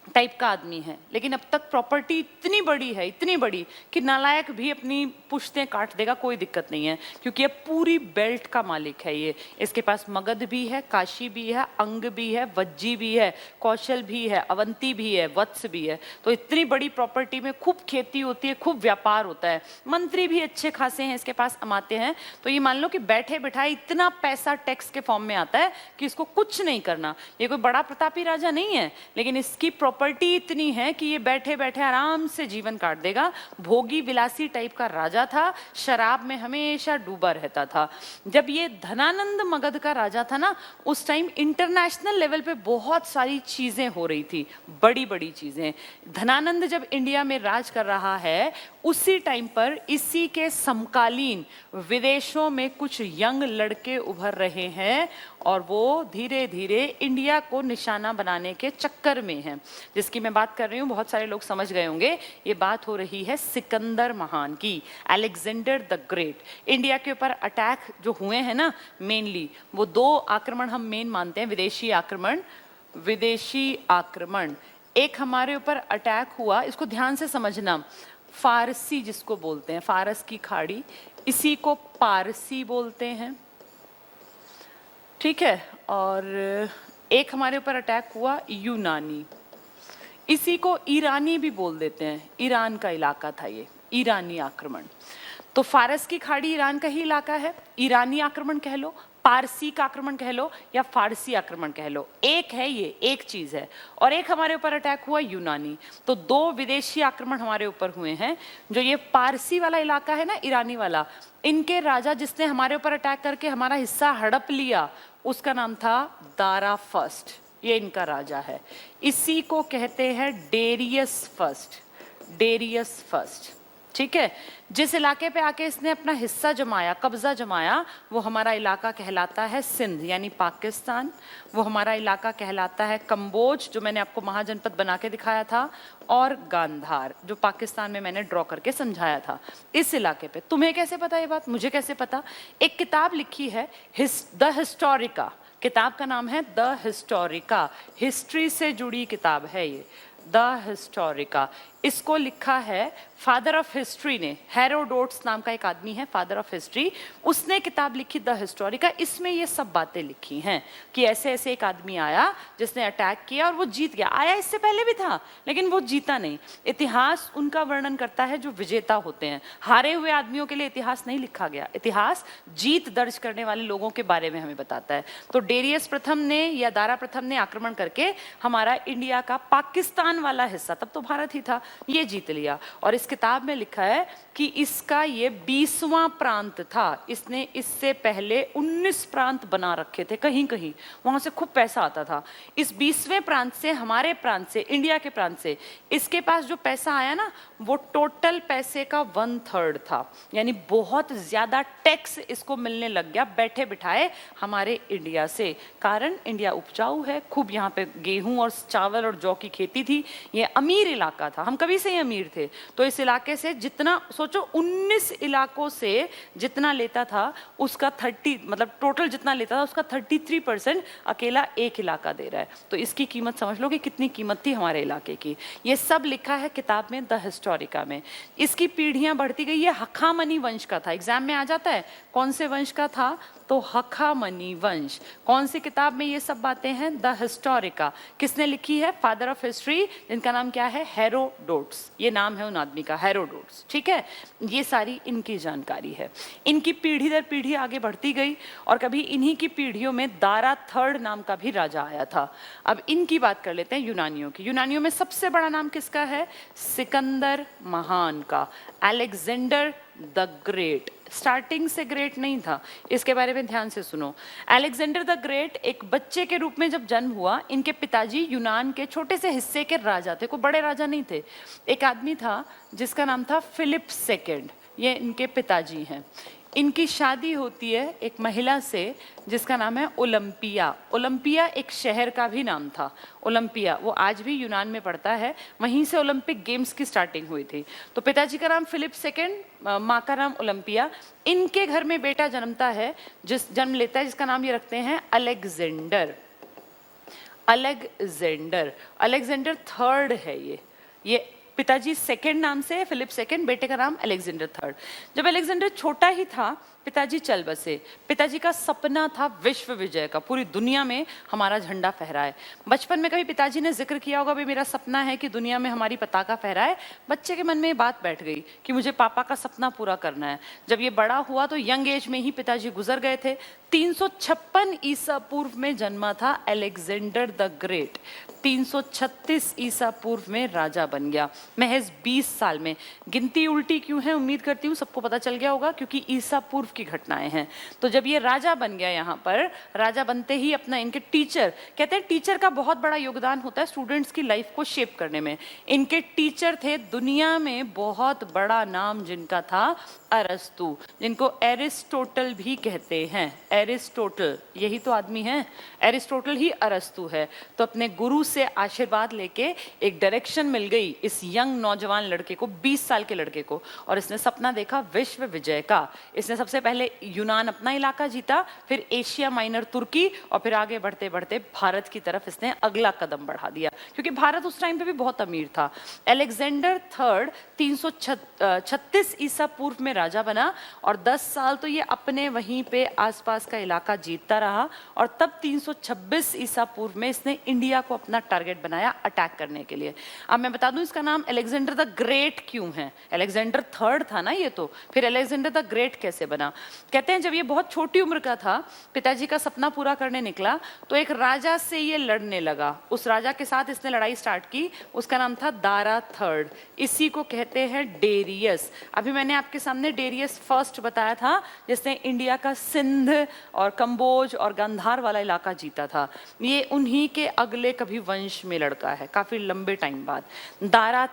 टाइप का आदमी है, लेकिन अब तक प्रॉपर्टी इतनी बड़ी कि नालायक भी अपनी पुश्तें काट देगा, कोई दिक्कत नहीं है, क्योंकि ये पूरी बेल्ट का मालिक है। ये इसके पास मगध भी है, काशी भी है, अंग भी है, वज्जी भी है, कौशल भी है, अवंती भी है, वत्स भी है। तो इतनी बड़ी प्रॉपर्टी में खूब खेती होती है, खूब व्यापार होता है, मंत्री भी अच्छे खासे हैं इसके पास अमाते हैं। तो ये मान लो कि बैठे बिठाए इतना पैसा टैक्स के फॉर्म में आता है कि इसको कुछ नहीं करना। ये कोई बड़ा प्रतापी राजा नहीं है, लेकिन इसकी प्रॉपर्टी इतनी है कि ये बैठे बैठे आराम से जीवन काट देगा। भोगी विलासी टाइप का राजा था, शराब में हमेशा डूबा रहता था। जब ये धनानंद मगध का राजा था ना, उस टाइम इंटरनेशनल लेवल पे बहुत सारी चीजें हो रही थी, बड़ी बड़ी चीजें। धनानंद जब इंडिया में राज कर रहा है, उसी टाइम पर इसी के समकालीन विदेशों में कुछ यंग लड़के उभर रहे हैं और वो धीरे धीरे इंडिया को निशाना बनाने के चक्कर में हैं। जिसकी मैं बात कर रही हूँ बहुत सारे लोग समझ गए होंगे, ये बात हो रही है सिकंदर महान की, अलेक्जेंडर द ग्रेट। इंडिया के ऊपर अटैक जो हुए हैं ना, मेनली वो दो आक्रमण हम मेन मानते हैं, विदेशी आक्रमण। एक हमारे ऊपर अटैक हुआ, इसको ध्यान से समझना, फारसी जिसको बोलते हैं, फारस की खाड़ी, इसी को पारसी बोलते हैं, ठीक है। और एक हमारे ऊपर अटैक हुआ यूनानी, इसी को ईरानी भी बोल देते हैं, ईरान का इलाका था ये, ईरानी आक्रमण। तो फारस की खाड़ी ईरान का ही इलाका है, ईरानी आक्रमण कह लो, पारसी का आक्रमण कह लो, या फारसी आक्रमण कह लो, एक है ये, एक चीज है। और एक हमारे ऊपर अटैक हुआ यूनानी। तो दो विदेशी आक्रमण हमारे ऊपर हुए हैं। जो ये पारसी वाला इलाका है ना, ईरानी वाला, इनके राजा जिसने हमारे ऊपर अटैक करके हमारा हिस्सा हड़प लिया, उसका नाम था दारा फर्स्ट, ये इनका राजा है। इसी को कहते हैं डेरियस फर्स्ट, डेरियस फर्स्ट, ठीक है। जिस इलाके पे आके इसने अपना हिस्सा जमाया, कब्जा जमाया, वो हमारा इलाका कहलाता है सिंध यानी पाकिस्तान। वो हमारा इलाका कहलाता है कंबोज, जो मैंने आपको महाजनपद बना के दिखाया था, और गांधार, जो पाकिस्तान में मैंने ड्रॉ करके समझाया था। इस इलाके पे तुम्हें कैसे पता ये बात? मुझे कैसे पता? एक किताब लिखी है द हिस्टोरिका, किताब का नाम है द हिस्टोरिका, हिस्ट्री से जुड़ी किताब है ये, द हिस्टोरिका। इसको लिखा है फादर ऑफ हिस्ट्री ने, हेरोडोट्स नाम का एक आदमी है, फादर ऑफ हिस्ट्री, उसने किताब लिखी द हिस्टोरिका। इसमें ये सब बातें लिखी हैं कि ऐसे ऐसे एक आदमी आया जिसने अटैक किया और वो जीत गया। आया इससे पहले भी था, लेकिन वो जीता नहीं। इतिहास उनका वर्णन करता है जो विजेता होते हैं, हारे हुए आदमियों के लिए इतिहास नहीं लिखा गया। इतिहास जीत दर्ज करने वाले लोगों के बारे में हमें बताता है। तो डेरियस प्रथम ने या दारा प्रथम ने आक्रमण करके हमारा इंडिया का, पाकिस्तान ईशान वाला हिस्सा, तब तो भारत ही था, ये जीत लिया। और इस किताब में लिखा है कि इसका ये 20वां प्रांत था। इसने इससे पहले 19 प्रांत बना रखे थे कहीं कहीं, वहां से खूब पैसा आता था। इस 20वें प्रांत से, हमारे प्रांत से, इंडिया के प्रांत से इसके पास जो पैसा आया ना, वो टोटल पैसे का 1/3 था। यानी बहुत ज्यादा टैक्स इसको मिलने लग गया बैठे बिठाए हमारे इंडिया से। कारण इंडिया उपजाऊ है, खूब यहाँ पे गेहूं और चावल और जौ की खेती थी, ये अमीर इलाका था, हम कभी से ही अमीर थे। तो इस इलाके से जितना, सोचो 19 इलाकों से जितना लेता था उसका 30, मतलब टोटल जितना लेता था उसका 33% अकेला एक इलाका दे रहा है। तो इसकी कीमत समझ लो कि कितनी कीमत थी हमारे इलाके की। ये सब लिखा है किताब में, द हिस्टोरिका में। इसकी पीढ़ियां बढ़ती गई। ये हखामनी वंश का था, एग्जाम में आ जाता है कौन से वंश का था, तो हखामनी वंश। कौन सी किताब में ये सब बातें हैं, द हिस्टोरिका। किसने लिखी है, फादर ऑफ हिस्ट्री, जिनका नाम क्या है, हेरोडोट्स। ये नाम है उन आदमी का, हेरोडोट्स, ठीक है। ये सारी इनकी जानकारी है। इनकी पीढ़ी दर पीढ़ी आगे बढ़ती गई और कभी इन्हीं की पीढ़ियों में दारा थर्ड नाम का भी राजा आया था। अब इनकी बात कर लेते हैं, यूनानियों की। यूनानियों में सबसे बड़ा नाम किसका है, सिकंदर महान का, अलेक्जेंडर द ग्रेट। स्टार्टिंग से ग्रेट नहीं था, इसके बारे में ध्यान से सुनो। अलेक्जेंडर द ग्रेट एक बच्चे के रूप में जब जन्म हुआ, इनके पिताजी यूनान के छोटे से हिस्से के राजा थे, कोई बड़े राजा नहीं थे। एक आदमी था जिसका नाम था फिलिप सेकेंड, ये इनके पिताजी हैं। इनकी शादी होती है एक महिला से जिसका नाम है ओलंपिया। ओलंपिया एक शहर का भी नाम था, ओलंपिया, वो आज भी यूनान में पड़ता है। वहीं से ओलंपिक गेम्स की स्टार्टिंग हुई थी। तो पिताजी का नाम फिलिप सेकेंड, माँ का नाम ओलंपिया। इनके घर में बेटा जन्मता है, जन्म लेता है, जिसका नाम ये रखते हैं अलेक्जेंडर। अलेक्जेंडर, अलेक्जेंडर थर्ड है ये पिताजी सेकंड नाम से, फिलिप सेकंड, बेटे का नाम अलेक्जेंडर थर्ड। जब अलेक्जेंडर छोटा ही था पिताजी चल बसे। पिताजी का सपना था विश्व विजय का, पूरी दुनिया में हमारा झंडा फहराए। बचपन में कभी पिताजी ने जिक्र किया होगा, भाई मेरा सपना है कि दुनिया में हमारी पताका फहराए। बच्चे के मन में ये बात बैठ गई कि मुझे पापा का सपना पूरा करना है। जब ये बड़ा हुआ तो यंग एज में ही पिताजी गुजर गए थे। 356 ईसा पूर्व में जन्मा था अलेक्जेंडर द ग्रेट। 336 ईसा पूर्व में राजा बन गया, महज 20 साल में। गिनती उल्टी क्यों है, उम्मीद करती हूँ सबको पता चल गया होगा, क्योंकि ईसा पूर्व की घटनाएं हैं। तो जब ये राजा बन गया, यहाँ पर राजा बनते ही अपना, इनके टीचर, कहते हैं टीचर का बहुत बड़ा योगदान होता है स्टूडेंट्स की लाइफ को शेप करने में। इनके टीचर थे दुनिया में बहुत बड़ा नाम जिनका था अरस्तु, जिनको एरिस्टोटल भी कहते हैं। एरिस्टोटल, यही तो आदमी है, एरिस्टोटल ही अरस्तु है। तो अपने गुरु से आशीर्वाद लेके एक डायरेक्शन मिल गई इस यंग नौजवान लड़के को, 20 साल के लड़के को, और इसने सपना देखा विश्व विजय का। इसने सबसे पहले यूनान अपना इलाका जीता, फिर एशिया माइनर तुर्की, और फिर आगे बढ़ते बढ़ते भारत की तरफ इसने अगला कदम बढ़ा दिया, क्योंकि भारत उस टाइम पे भी बहुत अमीर था। अलेक्जेंडर थर्ड 336 ईसा पूर्व में राजा बना और 10 साल तो ये अपने वहीं पे आसपास का इलाका जीतता रहा। और तब 326 ईसा पूर्व में इसने इंडिया को अपना टारगेट बनाया अटैक करने के लिए। अब मैं बता दूं इसका नाम अलेक्जेंडर द ग्रेट क्यों है। अलेक्जेंडर थर्ड था ना ये, तो फिर अलेक्जेंडर द ग्रेट कैसे बना। कहते हैं जब ये बहुत छोटी उम्र का था, पिताजी का सपना पूरा करने निकला, तो एक राजा से ये लड़ने लगा। उस राजा के साथ इसने लड़ाई स्टार्ट की, उसका नाम था दारा थर्ड। इसी को कहते हैं डेरियस। अभी मैंने आपके सामने डेरियस फर्स्ट बताया था, जिसने इंडिया का सिंध और कंबोज और गांधार वाला इलाका जीता था। ये उन्हीं के अगले कभी वंश में लड़का है, काफी लंबे टाइम बाद। दारा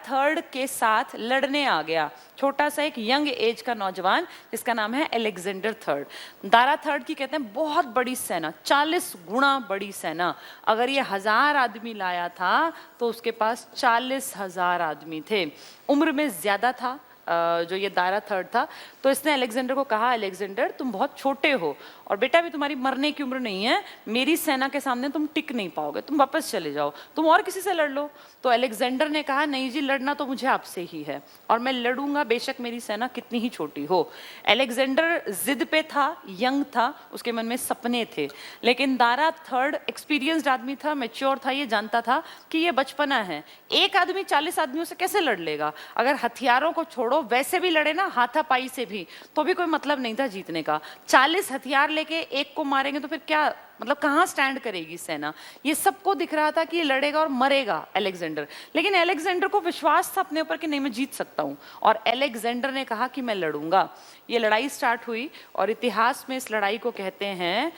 थर्ड के साथ लड़ने आ गया छोटा सा एक यंग एज का नौजवान, जिसका नाम है अलेक्जेंडर थर्ड। दारा थर्ड की कहते हैं बहुत बड़ी सेना, 40 गुना बड़ी सेना। अगर ये 1000 आदमी लाया था तो उसके पास 40,000 आदमी थे। उम्र में ज्यादा था जो ये दारा थर्ड था। तो इसने अलेक्जेंडर को कहा, अलेक्जेंडर तुम बहुत छोटे हो और बेटा भी तुम्हारी मरने की उम्र नहीं है, मेरी सेना के सामने तुम टिक नहीं पाओगे, तुम वापस चले जाओ, तुम और किसी से लड़ लो। तो अलेक्जेंडर ने कहा, नहीं जी, लड़ना तो मुझे आपसे ही है और मैं लड़ूंगा, बेशक मेरी सेना कितनी ही छोटी हो। अलेक्जेंडर जिद पे था, यंग था, उसके मन में सपने थे। लेकिन दारा थर्ड एक्सपीरियंस्ड आदमी था, मैच्योर था, ये जानता था कि ये बचपना है, एक आदमी 40 आदमियों से कैसे लड़ लेगा। अगर हथियारों को छोड़ो, छोड़ो, वैसे भी लड़े ना हाथापाई से भी, तो भी कोई मतलब नहीं था जीतने का। 40 हथियार लेके एक को मारेंगे तो फिर क्या मतलब, कहाँ स्टैंड करेगी सेना? ये सबको दिख रहा था कि ये लड़ेगा और मरेगा अलेक्जेंडर, लेकिन अलेक्जेंडर को विश्वास था अपने ऊपर कि नहीं मैं जीत सकता हूँ, और अलेक्जेंडर ने कहा कि मैं लड़ूंगा। ये लड़ाई स्टार्ट हुई और इतिहास में इस लड़ाई को कहते हैं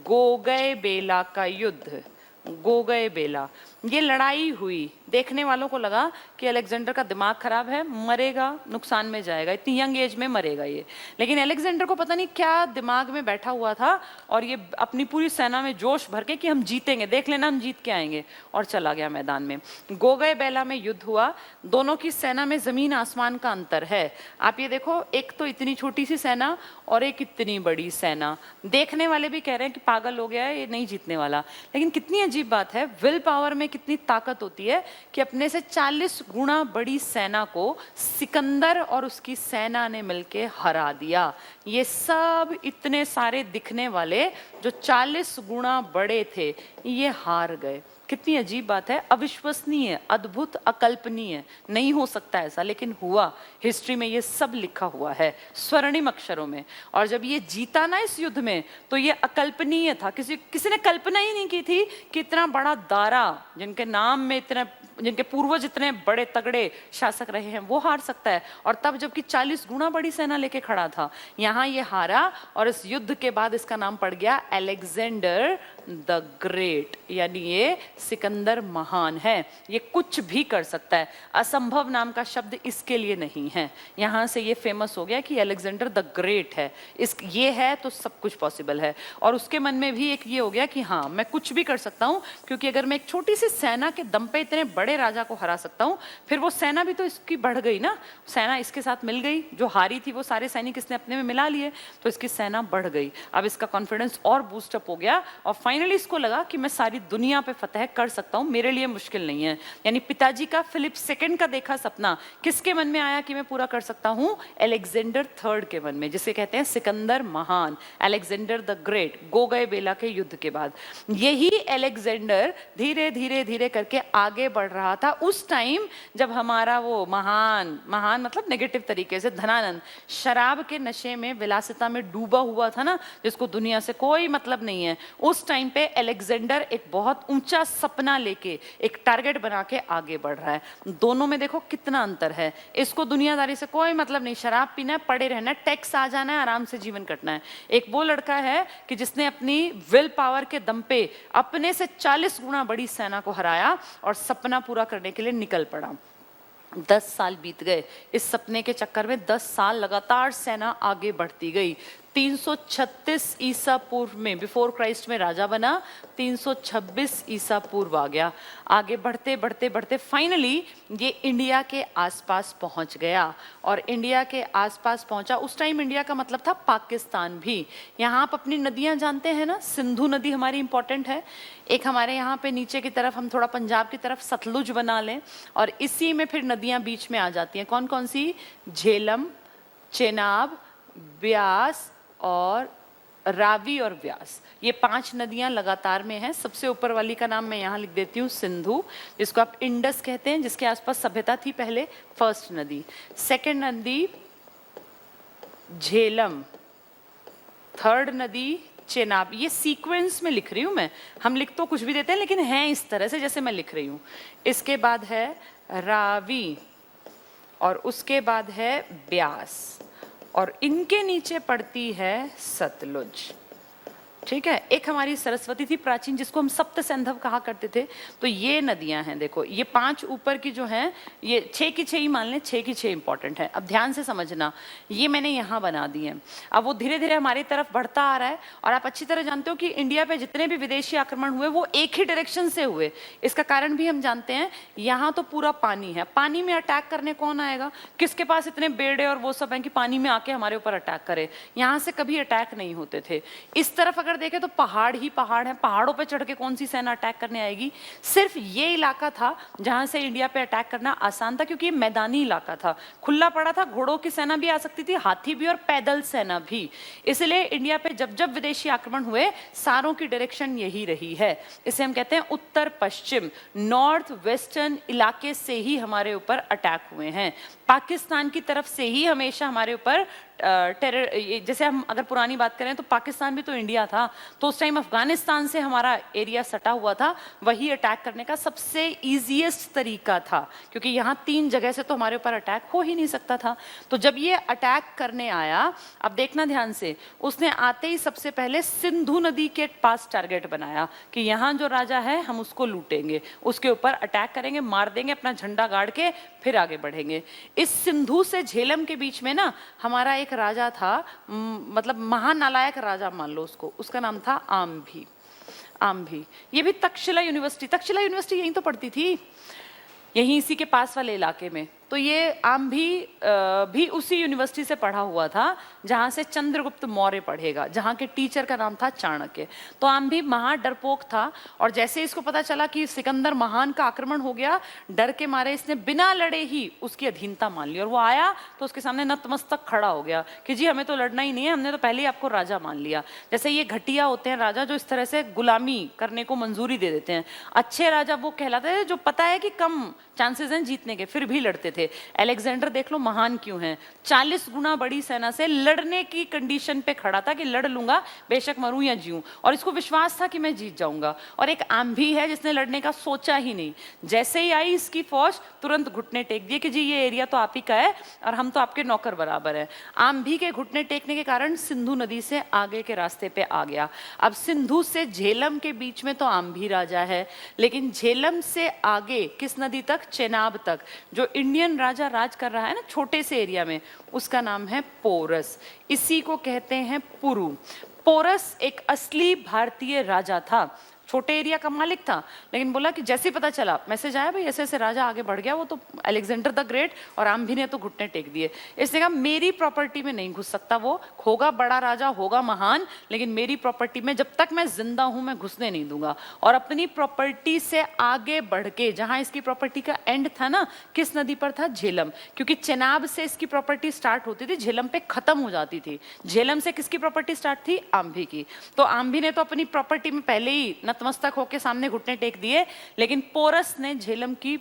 गोगय बेला का युद्ध। गोगय बेला, ये लड़ाई हुई, देखने वालों को लगा कि अलेक्जेंडर का दिमाग खराब है, मरेगा, नुकसान में जाएगा, इतनी यंग एज में मरेगा ये। लेकिन अलेक्जेंडर को पता नहीं क्या दिमाग में बैठा हुआ था, और ये अपनी पूरी सेना में जोश भर के कि हम जीतेंगे, देख लेना हम जीत के आएंगे, और चला गया मैदान में। गोगय बेला में युद्ध हुआ, दोनों की सेना में जमीन आसमान का अंतर है। आप ये देखो, एक तो इतनी छोटी सी सेना और एक इतनी बड़ी सेना, देखने वाले भी कह रहे हैं कि पागल हो गया है, ये नहीं जीतने वाला। लेकिन कितनी अजीब बात है, विल पावर में कितनी ताकत होती है कि अपने से 40 गुना बड़ी सेना को सिकंदर और उसकी सेना ने मिलकर हरा दिया। ये सब इतने सारे दिखने वाले जो 40 गुना बड़े थे, ये हार गए। कितनी अजीब बात है, अविश्वसनीय, अद्भुत, अकल्पनीय, नहीं हो सकता ऐसा, लेकिन हुआ। हिस्ट्री में ये सब लिखा हुआ है स्वर्णिम अक्षरों में। और जब ये जीता ना इस युद्ध में, तो ये अकल्पनीय था, किसी ने कल्पना ही नहीं की थी कि इतना बड़ा दारा, जिनके नाम में इतने, जिनके पूर्वज इतने बड़े तगड़े शासक रहे हैं, वो हार सकता है। और तब जबकि 40 गुना बड़ी सेना लेके खड़ा था, यहाँ ये हारा, और इस युद्ध के बाद इसका नाम पड़ गया अलेक्जेंडर द ग्रेट, यानी ये सिकंदर महान है, ये कुछ भी कर सकता है। असंभव नाम का शब्द इसके लिए नहीं है, यहाँ से ये फेमस हो गया कि अलेक्जेंडर द ग्रेट है, ये है तो सब कुछ पॉसिबल है। और उसके मन में भी एक ये हो गया कि हाँ, मैं कुछ भी कर सकता हूँ, क्योंकि अगर मैं एक छोटी सी सेना के दम पे इतने बड़े राजा को हरा सकता हूँ, फिर वो सेना भी तो इसकी बढ़ गई ना, सेना इसके साथ मिल गई, जो हारी थी वो सारे सैनिक इसने अपने में मिला लिए, तो इसकी सेना बढ़ गई। अब इसका कॉन्फिडेंस और बूस्टअप हो गया, और फाइनली इसको लगा कि मैं सारी दुनिया पे फतह कर सकता हूँ, मेरे लिए मुश्किल नहीं है। यानी पिताजी का फिलिप सेकंड का देखा सपना किसके मन में आया कि मैं पूरा कर सकता हूँ? अलेक्जेंडर थर्ड के मन में, जिसे कहते हैं सिकंदर महान, अलेक्जेंडर द ग्रेट। गोगय बेला के युद्ध के बाद यही अलेक्जेंडर धीरे धीरे धीरे करके आगे बढ़ रहा था। उस टाइम जब हमारा वो महान मतलब नेगेटिव तरीके से धनानंद शराब के नशे में, विलासिता में डूबा हुआ था ना, जिसको दुनिया से कोई मतलब नहीं है, उस टाइम पे अलेक्जेंडर एक बहुत ऊंचा सपना लेके, एक टारगेट बना के आगे बढ़ रहा है। दोनों में देखो कितना अंतर है। इसको दुनियादारी से कोई मतलब नहीं, शराब पीना है, पड़े रहना है, टैक्स आ जाना है, आराम से जीवन कटना है। एक वो लड़का है कि जिसने अपनी विल पावर के दम पे अपने से 40 गुना बड़ी सेना को हराया और सपना पूरा करने के लिए निकल पड़ा। 10 साल बीत गए, इस सपने के चक्कर में 10 साल लगातार सेना आगे बढ़ती गई। 336 ईसा पूर्व में, बिफोर क्राइस्ट में राजा बना, 326 ईसा पूर्व आ गया। आगे बढ़ते बढ़ते बढ़ते फाइनली ये इंडिया के आसपास पहुंच गया, और इंडिया के आसपास पहुंचा। उस टाइम इंडिया का मतलब था पाकिस्तान भी। यहाँ आप अपनी नदियाँ जानते हैं ना, सिंधु नदी हमारी इंपॉर्टेंट है, एक हमारे यहाँ पे नीचे की तरफ, हम थोड़ा पंजाब की तरफ सतलुज बना लें, और इसी में फिर नदियाँ बीच में आ जाती हैं। कौन कौन सी? झेलम, चेनाब, ब्यास और रावी और व्यास, ये 5 नदियां लगातार में हैं। सबसे ऊपर वाली का नाम मैं यहाँ लिख देती हूँ, सिंधु, जिसको आप इंडस कहते हैं, जिसके आसपास सभ्यता थी पहले, फर्स्ट नदी। सेकंड नदी झेलम, थर्ड नदी चेनाब। ये सीक्वेंस में लिख रही हूँ मैं, हम लिख तो कुछ भी देते हैं, लेकिन है इस तरह से जैसे मैं लिख रही हूँ। इसके बाद है रावी, और उसके बाद है ब्यास, और इनके नीचे पड़ती है सतलुज। ठीक है, एक हमारी सरस्वती थी प्राचीन, जिसको हम सप्त सिंधव कहा करते थे। तो ये नदियां हैं, देखो ये 5 ऊपर की जो हैं, ये 6 की 6 ही मान लें, 6 की 6 इंपॉर्टेंट है। अब ध्यान से समझना, ये मैंने यहाँ बना दी है। अब वो धीरे धीरे हमारी तरफ बढ़ता आ रहा है, और आप अच्छी तरह जानते हो कि इंडिया पे जितने भी विदेशी आक्रमण हुए वो एक ही डायरेक्शन से हुए। इसका कारण भी हम जानते हैं, यहाँ तो पूरा पानी है, पानी में अटैक करने कौन आएगा? किसके पास इतने बेड़े और वो सब हैं कि पानी में आके हमारे ऊपर अटैक करे? यहाँ से कभी अटैक नहीं होते थे। इस तरफ अगर अगर देखें तो पहाड़ ही पहाड़ हैं, पहाड़ों पे चढ़ के कौन सी सेना अटैक करने आएगी। सिर्फ ये इलाका था जहां से इंडिया पे अटैक करना आसान था, क्योंकि ये मैदानी इलाका था, खुला पड़ा था, घोड़ों की सेना भी आ सकती थी, हाथी भी और पैदल सेना भी। इसलिए इंडिया पे जब जब विदेशी आक्रमण हुए सारों की डायरेक्शन यही रही है। इसे हम कहते हैं उत्तर पश्चिम, नॉर्थ वेस्टर्न इलाके से ही हमारे ऊपर अटैक हुए हैं। पाकिस्तान की तरफ से ही हमेशा हमारे ऊपर टेरर, जैसे हम अगर पुरानी बात करें तो पाकिस्तान भी तो इंडिया था, तो उस टाइम अफगानिस्तान से हमारा एरिया सटा हुआ था, वही अटैक करने का सबसे ईजीएस्ट तरीका था, क्योंकि यहाँ 3 जगह से तो हमारे ऊपर अटैक हो ही नहीं सकता था। तो जब ये अटैक करने आया, अब देखना ध्यान से, उसने आते ही सबसे पहले सिंधु नदी के पास टारगेट बनाया कि यहाँ जो राजा है हम उसको लूटेंगे, उसके ऊपर अटैक करेंगे, मार देंगे, अपना झंडा गाड़ के फिर आगे बढ़ेंगे। इस सिंधु से झेलम के बीच में ना हमारा एक राजा था, मतलब महानालायक राजा मान लो उसको, उसका नाम था आम्भी। आम्भी, ये भी तक्षशिला यूनिवर्सिटी यहीं तो पढ़ती थी, यहीं इसी के पास वाले इलाके में। तो ये आम्भी भी उसी यूनिवर्सिटी से पढ़ा हुआ था जहाँ से चंद्रगुप्त मौर्य पढ़ेगा, जहाँ के टीचर का नाम था चाणक्य। तो आम्भी महा डरपोक था, और जैसे इसको पता चला कि सिकंदर महान का आक्रमण हो गया, डर के मारे इसने बिना लड़े ही उसकी अधीनता मान ली, और वो आया तो उसके सामने नतमस्तक खड़ा हो गया कि जी हमें तो लड़ना ही नहीं है, हमने तो पहले ही आपको राजा मान लिया। जैसे ये घटिया होते हैं राजा जो इस तरह से गुलामी करने को मंजूरी दे देते हैं। अच्छे राजा वो कहलाते हैं जो पता है कि कम चांसेस हैं जीतने के, फिर भी लड़ते थे। अलेक्जेंडर देख लो महान क्यों है, 40 गुना बड़ी सेना से लड़ने की कंडीशन पे खड़ा था कि लड़ लूंगा, बेशक मरूं या जीऊं, और इसको विश्वास था कि मैं जीत जाऊंगा। और एक आम्भी है जिसने लड़ने का सोचा ही नहीं, जैसे ही आई इसकी फौज तुरंत घुटने टेक दिए कि जी ये एरिया तो आप ही का है और हम तो आपके नौकर बराबर है। आम्भी के घुटने टेकने के कारण सिंधु नदी से आगे के रास्ते पे आ गया। अब सिंधु से झेलम के बीच में तो आम्भी राजा है, लेकिन झेलम से आगे किस नदी तक, चेनाब तक, जो इंडियन राजा राज कर रहा है ना छोटे से एरिया में, उसका नाम है पोरस। इसी को कहते हैं पुरु। पोरस एक असली भारतीय राजा था, छोटे एरिया का मालिक था, लेकिन बोला कि जैसे ही पता चला, मैसेज आया भाई ऐसे ऐसे राजा आगे बढ़ गया, वो तो अलेक्जेंडर द ग्रेट, और आम्भी ने तो घुटने टेक दिए। इसने कहा मेरी प्रॉपर्टी में नहीं घुस सकता, वो होगा बड़ा राजा, होगा महान, लेकिन मेरी प्रॉपर्टी में जब तक मैं जिंदा हूं मैं घुसने नहीं दूंगा। और अपनी प्रॉपर्टी से आगे बढ़ के, जहां इसकी प्रॉपर्टी का एंड था ना, किस नदी पर था, झेलम, क्योंकि चेनाब से इसकी प्रॉपर्टी स्टार्ट होती थी, झेलम पे खत्म हो जाती थी। झेलम से किसकी प्रॉपर्टी स्टार्ट थी, आम्भी की। तो आम्भी ने तो अपनी प्रॉपर्टी में पहले ही नतमस्तक होके सामने घुटने टेक दिए, लेकिन पोरस ने झेलम की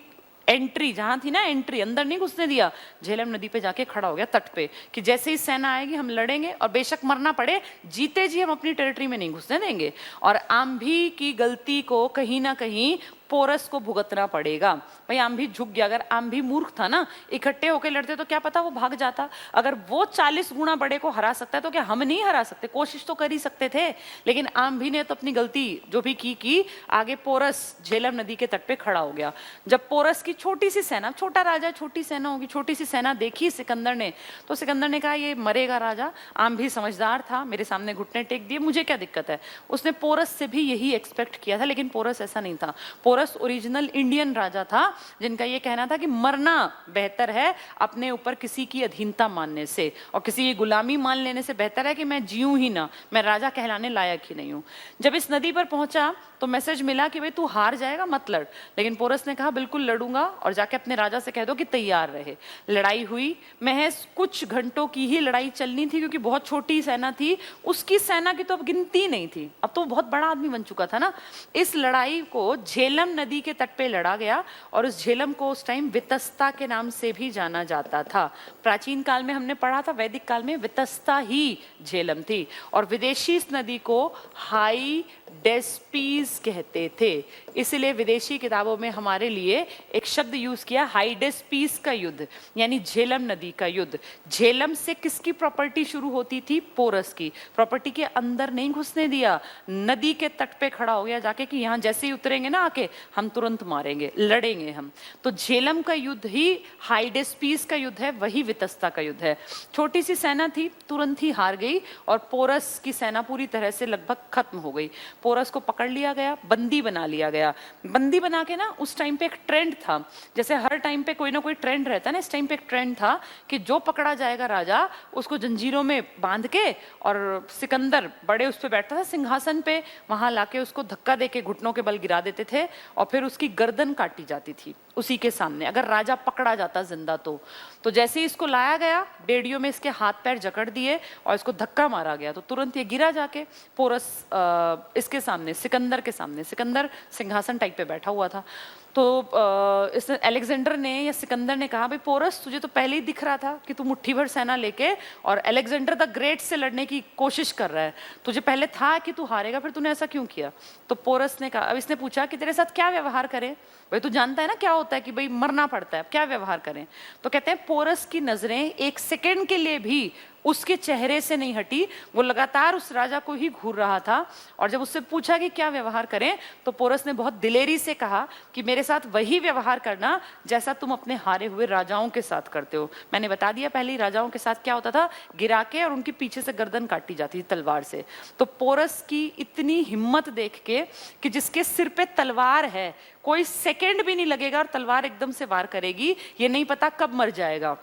एंट्री, जहां थी ना एंट्री, अंदर नहीं घुसने दिया, झेलम नदी पे जाके खड़ा हो गया तट पे कि जैसे ही सेना आएगी हम लड़ेंगे, और बेशक मरना पड़े, जीते जी हम अपनी टेरिटरी में नहीं घुसने देंगे। और आम्भी की गलती को कहीं ना कहीं पोरस को भुगतना पड़ेगा। भाई आम्भी झुक गया, अगर आम्भी मूर्ख था ना, इकट्ठे होकर लड़ते तो क्या पता वो भाग जाता। अगर वो 40 गुना बड़े को हरा सकता है तो क्या हम नहीं हरा सकते, कोशिश तो कर ही सकते थे। लेकिन आम्भी ने तो अपनी गलती जो भी की आगे पोरस झेलम नदी के तट पे खड़ा हो गया। जब पोरस की छोटी सी सेना, छोटा राजा, छोटी सेना होगी, छोटी सी सेना देखी सिकंदर ने, तो सिकंदर ने कहा ये मरेगा राजा। आम्भी समझदार था, मेरे सामने घुटने टेक दिए, मुझे क्या दिक्कत है। उसने पोरस से भी यही एक्सपेक्ट किया था, लेकिन पोरस ऐसा नहीं था। पोरस ओरिजिनल इंडियन राजा था, जिनका ये कहना था कि मरना बेहतर है अपने ऊपर किसी की अधीनता मानने से, और किसी की गुलामी मान लेने से बेहतर है कि मैं जीऊं ही ना, मैं राजा कहलाने लायक ही नहीं हूं। जब इस नदी पर पहुंचा तो मैसेज मिला कि भाई तू हार जाएगा, मत लड़। लेकिन पोरस ने कहा बिल्कुल लड़ूंगा, और जाके अपने राजा से कह दो कि तैयार रहे। लड़ाई हुई, महज कुछ घंटों की ही लड़ाई चलनी थी, क्योंकि बहुत छोटी सेना थी, उसकी सेना की तो अब गिनती नहीं थी, अब तो बहुत बड़ा आदमी बन चुका था ना। इस लड़ाई को झेलम नदी के तट पे लड़ा गया, और उस झेलम को उस टाइम वितस्ता के नाम से भी जाना जाता था। प्राचीन काल में हमने पढ़ा था, वैदिक काल में वितस्ता ही झेलम थी, और विदेशी इस नदी को हाई डेस्पीज कहते थे। इसलिए विदेशी किताबों में हमारे लिए एक शब्द यूज किया, हाइडेस्पीस का युद्ध, यानी झेलम नदी का युद्ध। झेलम से किसकी प्रॉपर्टी शुरू होती थी, पोरस की। प्रॉपर्टी के अंदर नहीं घुसने दिया, नदी के तट पे खड़ा हो गया जाके कि यहाँ जैसे ही उतरेंगे ना आके हम तुरंत मारेंगे, लड़ेंगे हम। तो झेलम का युद्ध ही हाइडेस्पीस का युद्ध है, वही वितस्ता का युद्ध है। छोटी सी सेना थी, तुरंत ही हार गई, और पोरस की सेना पूरी तरह से लगभग खत्म हो गई। पोरस को पकड़ लिया गया, बंदी बना लिया गया। बंदी बना के ना उस टाइम पे एक ट्रेंड था, जैसे हर टाइम पे कोई ना कोई ट्रेंड रहता है ना, इस टाइम पे एक ट्रेंड था कि जो पकड़ा जाएगा राजा उसको जंजीरों में बांध के, और सिकंदर बड़े उस पे बैठता था सिंहासन पे, वहां लाके उसको धक्का देके घुटनों के बल गिरा देते थे और फिर उसकी गर्दन काटी जाती थी उसी के सामने, अगर राजा पकड़ा जाता जिंदा तो जैसे ही इसको लाया गया, बेड़ियों में इसके हाथ पैर जकड़ दिए और इसको धक्का मारा गया, तो तुरंत ये गिरा जाके पोरस इसके सामने, सिकंदर के सामने। सिकंदर सिंहासन टाइप पे बैठा हुआ था। तो इस अलेक्जेंडर ने या सिकंदर ने कहा, भाई पोरस तुझे तो पहले ही दिख रहा था कि तू मुट्ठी भर सेना लेके और अलेक्जेंडर द ग्रेट से लड़ने की कोशिश कर रहा है, तुझे पहले था कि तू हारेगा, फिर तूने ऐसा क्यों किया? तो पोरस ने कहा, अब इसने पूछा कि तेरे साथ क्या व्यवहार करें, भाई तू जानता है ना क्या होता है कि भाई मरना पड़ता है, अब क्या व्यवहार करें? तो कहते हैं पोरस की नजरें एक सेकेंड के लिए भी उसके चेहरे से नहीं हटी, वो लगातार उस राजा को ही घूर रहा था। और जब उससे पूछा कि क्या व्यवहार करें, तो पोरस ने बहुत दिलेरी से कहा कि मेरे साथ वही व्यवहार करना जैसा तुम अपने हारे हुए राजाओं के साथ करते हो। मैंने बता दिया पहले ही राजाओं के साथ क्या होता था, गिरा के और उनके पीछे से गर्दन काटी जाती थी तलवार से। तो पोरस की इतनी हिम्मत देख के कि जिसके सिर पे तलवार है, कोई सेकंड भी नहीं लगेगा और तलवार एकदम से वार करेगी, ये नहीं पता कब मर जाएगा,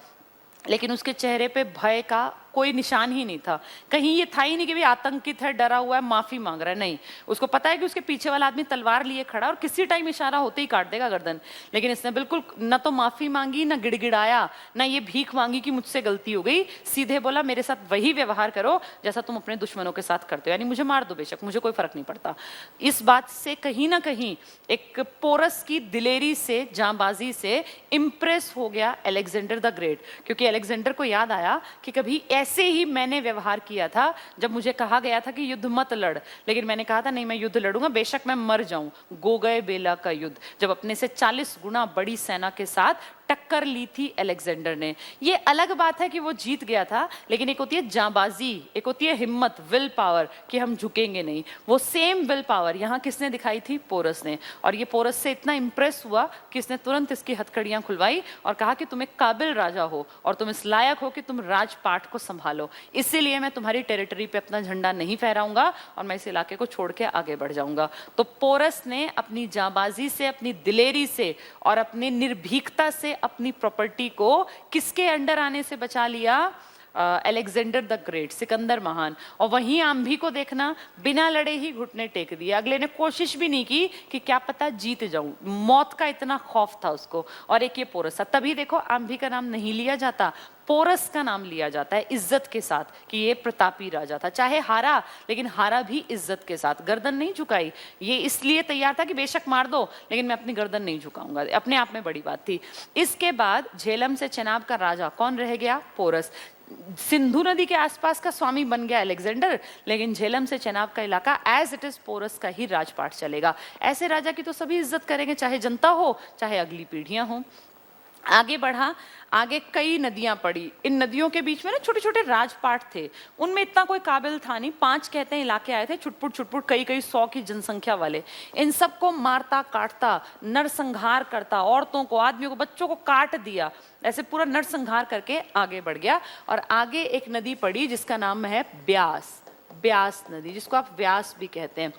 लेकिन उसके चेहरे पे भय का कोई निशान ही नहीं था। कहीं ये था ही नहीं कि भी आतंकित है, डरा हुआ है, माफी मांग रहा है, नहीं, उसको पता है कि उसके पीछे वाला आदमी तलवार लिए खड़ा और किसी टाइम इशारा होते ही काट देगा गर्दन। लेकिन इसने बिल्कुल न तो माफी मांगी, न गिड़गिड़ाया, न ये भीख मांगी कि मुझसे गलती हो गई, सीधे बोला मेरे साथ वही व्यवहार करो जैसा तुम अपने दुश्मनों के साथ करते हो, यानी मुझे मार दो बेशक, मुझे कोई फर्क नहीं पड़ता। इस बात से कहीं ना कहीं एक पोरस की दिलेरी से, जांबाजी से इम्प्रेस हो गया अलेक्जेंडर द ग्रेट, क्योंकि अलेक्जेंडर को याद आया कि कभी ऐसे ही मैंने व्यवहार किया था जब मुझे कहा गया था कि युद्ध मत लड़, लेकिन मैंने कहा था नहीं मैं युद्ध लड़ूंगा, बेशक मैं मर जाऊं। गोगय बेला का युद्ध, जब अपने से 40 गुना बड़ी सेना के साथ टक्कर ली थी अलेक्जेंडर ने। ये अलग बात है कि वो जीत गया था, लेकिन एक होती है जांबाजी, एक होती है हिम्मत, विल पावर कि हम झुकेंगे नहीं। वो सेम विल पावर यहाँ किसने दिखाई थी? पोरस ने। और ये पोरस से इतना इंप्रेस हुआ कि इसने तुरंत इसकी हथकड़ियां खुलवाई और कहा कि तुम एक काबिल राजा हो और तुम इस लायक हो कि तुम राजपाट को संभालो, इसीलिए मैं तुम्हारी टेरिटरी पे अपना झंडा नहीं फहराऊंगा और मैं इस इलाके को छोड़ के आगे बढ़ जाऊंगा। तो पोरस ने अपनी जांबाजी से, अपनी दिलेरी से और अपनी निर्भीकता से अपनी प्रॉपर्टी को किसके अंडर आने से बचा लिया? अलेक्जेंडर द ग्रेट, सिकंदर महान। और वहीं आम्भी को देखना, बिना लड़े ही घुटने टेक दिए, अगले ने कोशिश भी नहीं की कि क्या पता जीत जाऊं, मौत का इतना खौफ था उसको। और एक ये पोरस था, तभी देखो आम्भी का नाम नहीं लिया जाता, पोरस का नाम लिया जाता है इज्जत के साथ कि ये प्रतापी राजा था। चाहे हारा, लेकिन हारा भी इज्जत के साथ, गर्दन नहीं झुकाई। ये इसलिए तैयार था कि बेशक मार दो लेकिन मैं अपनी गर्दन नहीं झुकाऊंगा, अपने आप में बड़ी बात थी। इसके बाद झेलम से चेनाब का राजा कौन रह गया? पोरस। सिंधु नदी के आसपास का स्वामी बन गया अलेक्जेंडर, लेकिन झेलम से चेनाब का इलाका एज इट इज पोरस का ही राजपाट चलेगा। ऐसे राजा की तो सभी इज्जत करेंगे, चाहे जनता हो चाहे अगली पीढ़ियां हो। आगे बढ़ा, आगे कई नदियां पड़ी, इन नदियों के बीच में ना छोटे छोटे राजपाट थे, उनमें इतना कोई काबिल था नहीं, 5 कहते हैं इलाके आए थे, छुटपुट छुटपुट कई कई 100 की जनसंख्या वाले। इन सबको मारता काटता, नरसंहार करता, औरतों को, आदमियों को, बच्चों को काट दिया, ऐसे पूरा नरसंहार करके आगे बढ़ गया। और आगे एक नदी पड़ी जिसका नाम है ब्यास, ब्यास नदी, जिसको आप व्यास भी कहते हैं,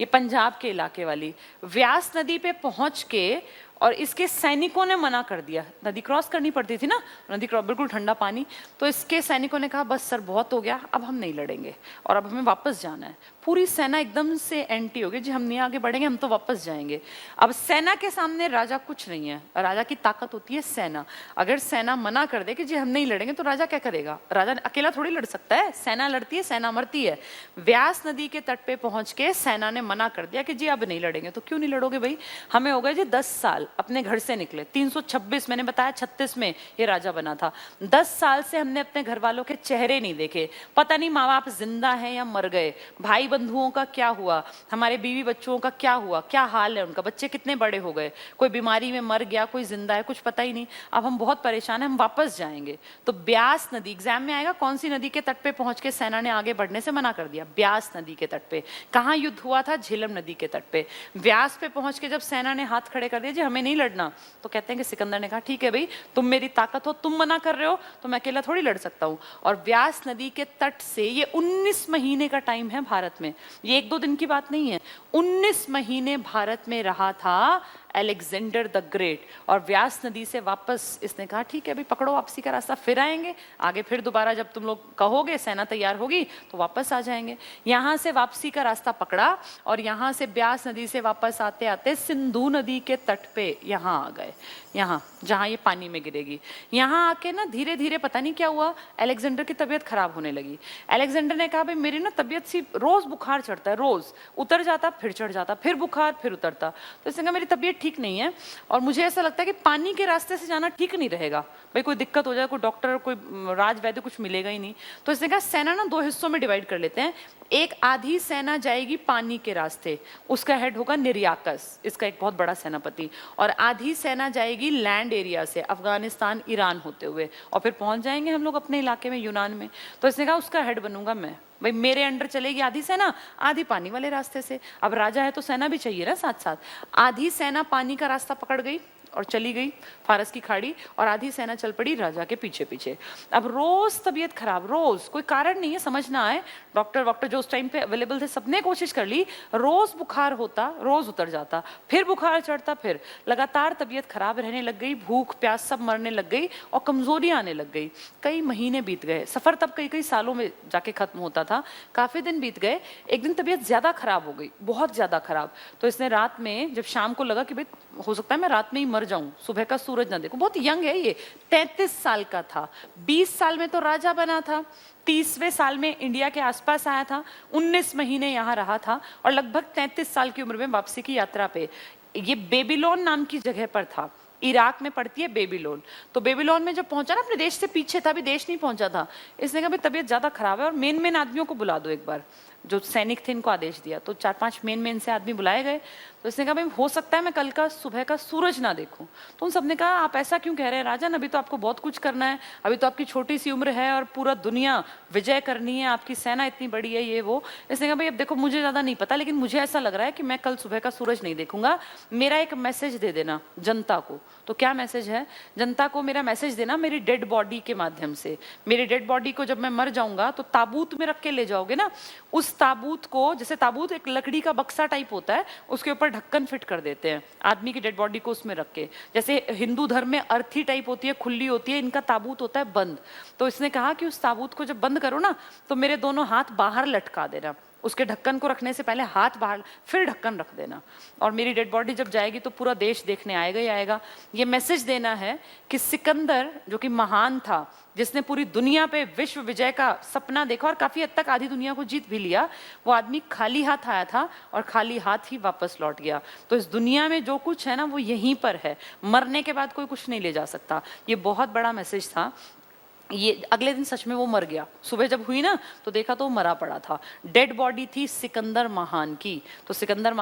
ये पंजाब के इलाके वाली। व्यास नदी पे पहुंच के और इसके सैनिकों ने मना कर दिया, नदी क्रॉस करनी पड़ती थी ना, नदी क्रॉस, बिल्कुल ठंडा पानी, तो इसके सैनिकों ने कहा बस सर बहुत हो गया, अब हम नहीं लड़ेंगे और अब हमें वापस जाना है। पूरी सेना एकदम से एंटी हो गई, जी हम नहीं आगे बढ़ेंगे, हम तो वापस जाएंगे। अब सेना के सामने राजा कुछ नहीं है, राजा की ताकत होती है सेना। अगर सेना मना कर दे कि जी हम नहीं लड़ेंगे तो राजा क्या करेगा? राजा अकेला थोड़ी लड़ सकता है, सेना लड़ती है, सेना मरती है। व्यास नदी के तट पे पहुंच के सेना ने मना कर दिया कि जी अब नहीं लड़ेंगे। तो क्यों नहीं लड़ोगे भाई? हमें हो गए जी 10 साल, अपने घर से निकले 326, मैंने बताया 36 में ये राजा बना था, 10 साल से हमने अपने घर वालों के चेहरे नहीं देखे, पता नहीं माँ बाप जिंदा हैं या मर गए, भाई बंधुओं का क्या हुआ, हमारे बीवी बच्चों का क्या हुआ, क्या हाल है उनका, बच्चे कितने बड़े हो गए, कोई बीमारी में मर गया, कोई जिंदा है, कुछ पता ही नहीं। अब हम बहुत परेशान हैं, हम वापस जाएंगे। तो ब्यास नदी, एग्जाम में आएगा कौन सी नदी के तट पे पहुंच के सेना ने आगे बढ़ने से मना कर दिया? ब्यास नदी के तट पे। कहाँ युद्ध हुआ था? झेलम नदी के तट पे। व्यास पे पहुंच के जब सेना ने हाथ खड़े कर दिए, जी हमें हमें नहीं लड़ना। तो कहते हैं कि सिकंदर ने कहा ठीक है भाई, तुम मेरी ताकत हो, तुम मना कर रहे हो तो मैं अकेला थोड़ी लड़ सकता हूँ। और व्यास नदी के तट से, ये 19 महीने का टाइम है भारत में, ये 1-2 दिन की बात नहीं है, 19 महीने भारत में रहा था अलेक्जेंडर द ग्रेट। और व्यास नदी से वापस इसने कहा ठीक है भाई पकड़ो वापसी का रास्ता, फिर आएंगे आगे, फिर दोबारा जब तुम लोग कहोगे सेना तैयार होगी तो वापस आ जाएंगे। यहाँ से वापसी का रास्ता पकड़ा और यहाँ से व्यास नदी से वापस आते आते सिंधु नदी के तट पे यहाँ आ गए, यहाँ जहाँ ये पानी में गिरेगी। यहाँ आके ना धीरे धीरे पता नहीं क्या हुआ, अलेक्जेंडर की तबीयत खराब होने लगी। अलेक्जेंडर ने कहा भाई मेरी ना तबीयत सी, रोज बुखार चढ़ता है, रोज उतर जाता फिर चढ़ जाता, फिर बुखार फिर उतरता। तो इसने कहा मेरी तबीयत ठीक नहीं है और मुझे ऐसा लगता है कि पानी के रास्ते से जाना ठीक नहीं रहेगा, भाई कोई दिक्कत हो जाए, कोई डॉक्टर कोई राज वैद्य कुछ मिलेगा ही नहीं। तो इसने कहा सेना ना 2 हिस्सों में डिवाइड कर लेते हैं, एक आधी सेना जाएगी पानी के रास्ते, उसका हेड होगा निर्याकस, इसका एक बहुत बड़ा सेनापति, और आधी सेना जाएगी लैंड एरिया से अफगानिस्तान ईरान होते हुए, और फिर पहुंच जाएंगे हम लोग अपने इलाके में यूनान में। तो इसने कहा उसका हेड बनूंगा मैं, भाई मेरे अंडर चलेगी आधी सेना, आधी पानी वाले रास्ते से। अब राजा है तो सेना भी चाहिए ना साथ साथ। आधी सेना पानी का रास्ता पकड़ गई और चली गई फारस की खाड़ी, और आधी सेना चल पड़ी राजा के पीछे पीछे। अब रोज तबीयत खराब, रोज कोई कारण नहीं है, समझ ना आए, डॉक्टर जो उस टाइम पे अवेलेबल थे सबने कोशिश कर ली, रोज बुखार होता, रोज उतर जाता, फिर बुखार चढ़ता, फिर लगातार तबीयत खराब रहने लग गई, भूख प्यास सब मरने लग गई और कमजोरी आने लग गई। कई महीने बीत गए, सफर तब कई कई सालों में जाके खत्म होता था, काफी दिन बीत गए। एक दिन तबीयत ज्यादा खराब हो गई, बहुत ज्यादा खराब। तो इसने रात में, जब शाम को लगा कि भाई हो सकता है मैं रात में ही मर जाऊं, सुबह का सूरज ना देखो, बहुत यंग है ये, 33 साल का था, 20 साल में तो राजा बना था, 30वें साल में इंडिया के आसपास आया था, 19 महीने यहाँ रहा था और लगभग 33 साल की उम्र में वापसी की यात्रा पे। ये बेबीलोन नाम की जगह पर था, इराक में पड़ती है बेबीलोन। तो बेबीलोन में जब पहुंचा ना, अपने देश से पीछे था, अभी देश नहीं पहुंचा था, इसने कहा भाई तबीयत ज्यादा खराब है और मेन आदमियों को बुला दो एक बार, जो सैनिक थे इनको आदेश दिया। तो 4-5 मेन से आदमी बुलाए गए। तो इसने कहा भाई हो सकता है मैं कल का सुबह का सूरज ना देखूं। तो उन सबने कहा आप ऐसा क्यों कह रहे हैं राजन, अभी तो आपको बहुत कुछ करना है, अभी तो आपकी छोटी सी उम्र है और पूरा दुनिया विजय करनी है, आपकी सेना इतनी बड़ी है, ये वो। इसने कहा भाई अब देखो मुझे ज्यादा नहीं पता, लेकिन मुझे ऐसा लग रहा है कि मैं कल सुबह का सूरज नहीं देखूंगा, मेरा एक मैसेज दे देना जनता को। तो क्या मैसेज है? जनता को मेरा मैसेज देना मेरी डेड बॉडी के माध्यम से। मेरी डेड बॉडी को जब मैं मर जाऊंगा तो ताबूत में रख के ले जाओगे ना, उस ताबूत को, जैसे ताबूत एक लकड़ी का बक्सा टाइप होता है, उसके ऊपर ढक्कन फिट कर देते हैं आदमी की डेड बॉडी को उसमें रख के, जैसे हिंदू धर्म में अर्थी टाइप होती है, खुली होती है, इनका ताबूत होता है बंद। तो इसने कहा कि उस ताबूत को जब बंद करो ना तो मेरे दोनों हाथ बाहर लटका देना, उसके ढक्कन को रखने से पहले हाथ बाहर, फिर ढक्कन रख देना, और मेरी डेड बॉडी जब जाएगी तो पूरा देश देखने आएगा ही आएगा। ये मैसेज देना है कि सिकंदर जो कि महान था, जिसने पूरी दुनिया पे विश्व विजय का सपना देखा और काफी हद तक आधी दुनिया को जीत भी लिया, वो आदमी खाली हाथ आया था और खाली हाथ ही वापस लौट गया। तो इस दुनिया में जो कुछ है ना वो यहीं पर है, मरने के बाद कोई कुछ नहीं ले जा सकता। ये बहुत बड़ा मैसेज था। ये अगले दिन सच में वो मर गया, सुबह जब हुई ना तो देखा तो वो मरा पड़ा था, डेड बॉडी थी सिकंदर महान की। तो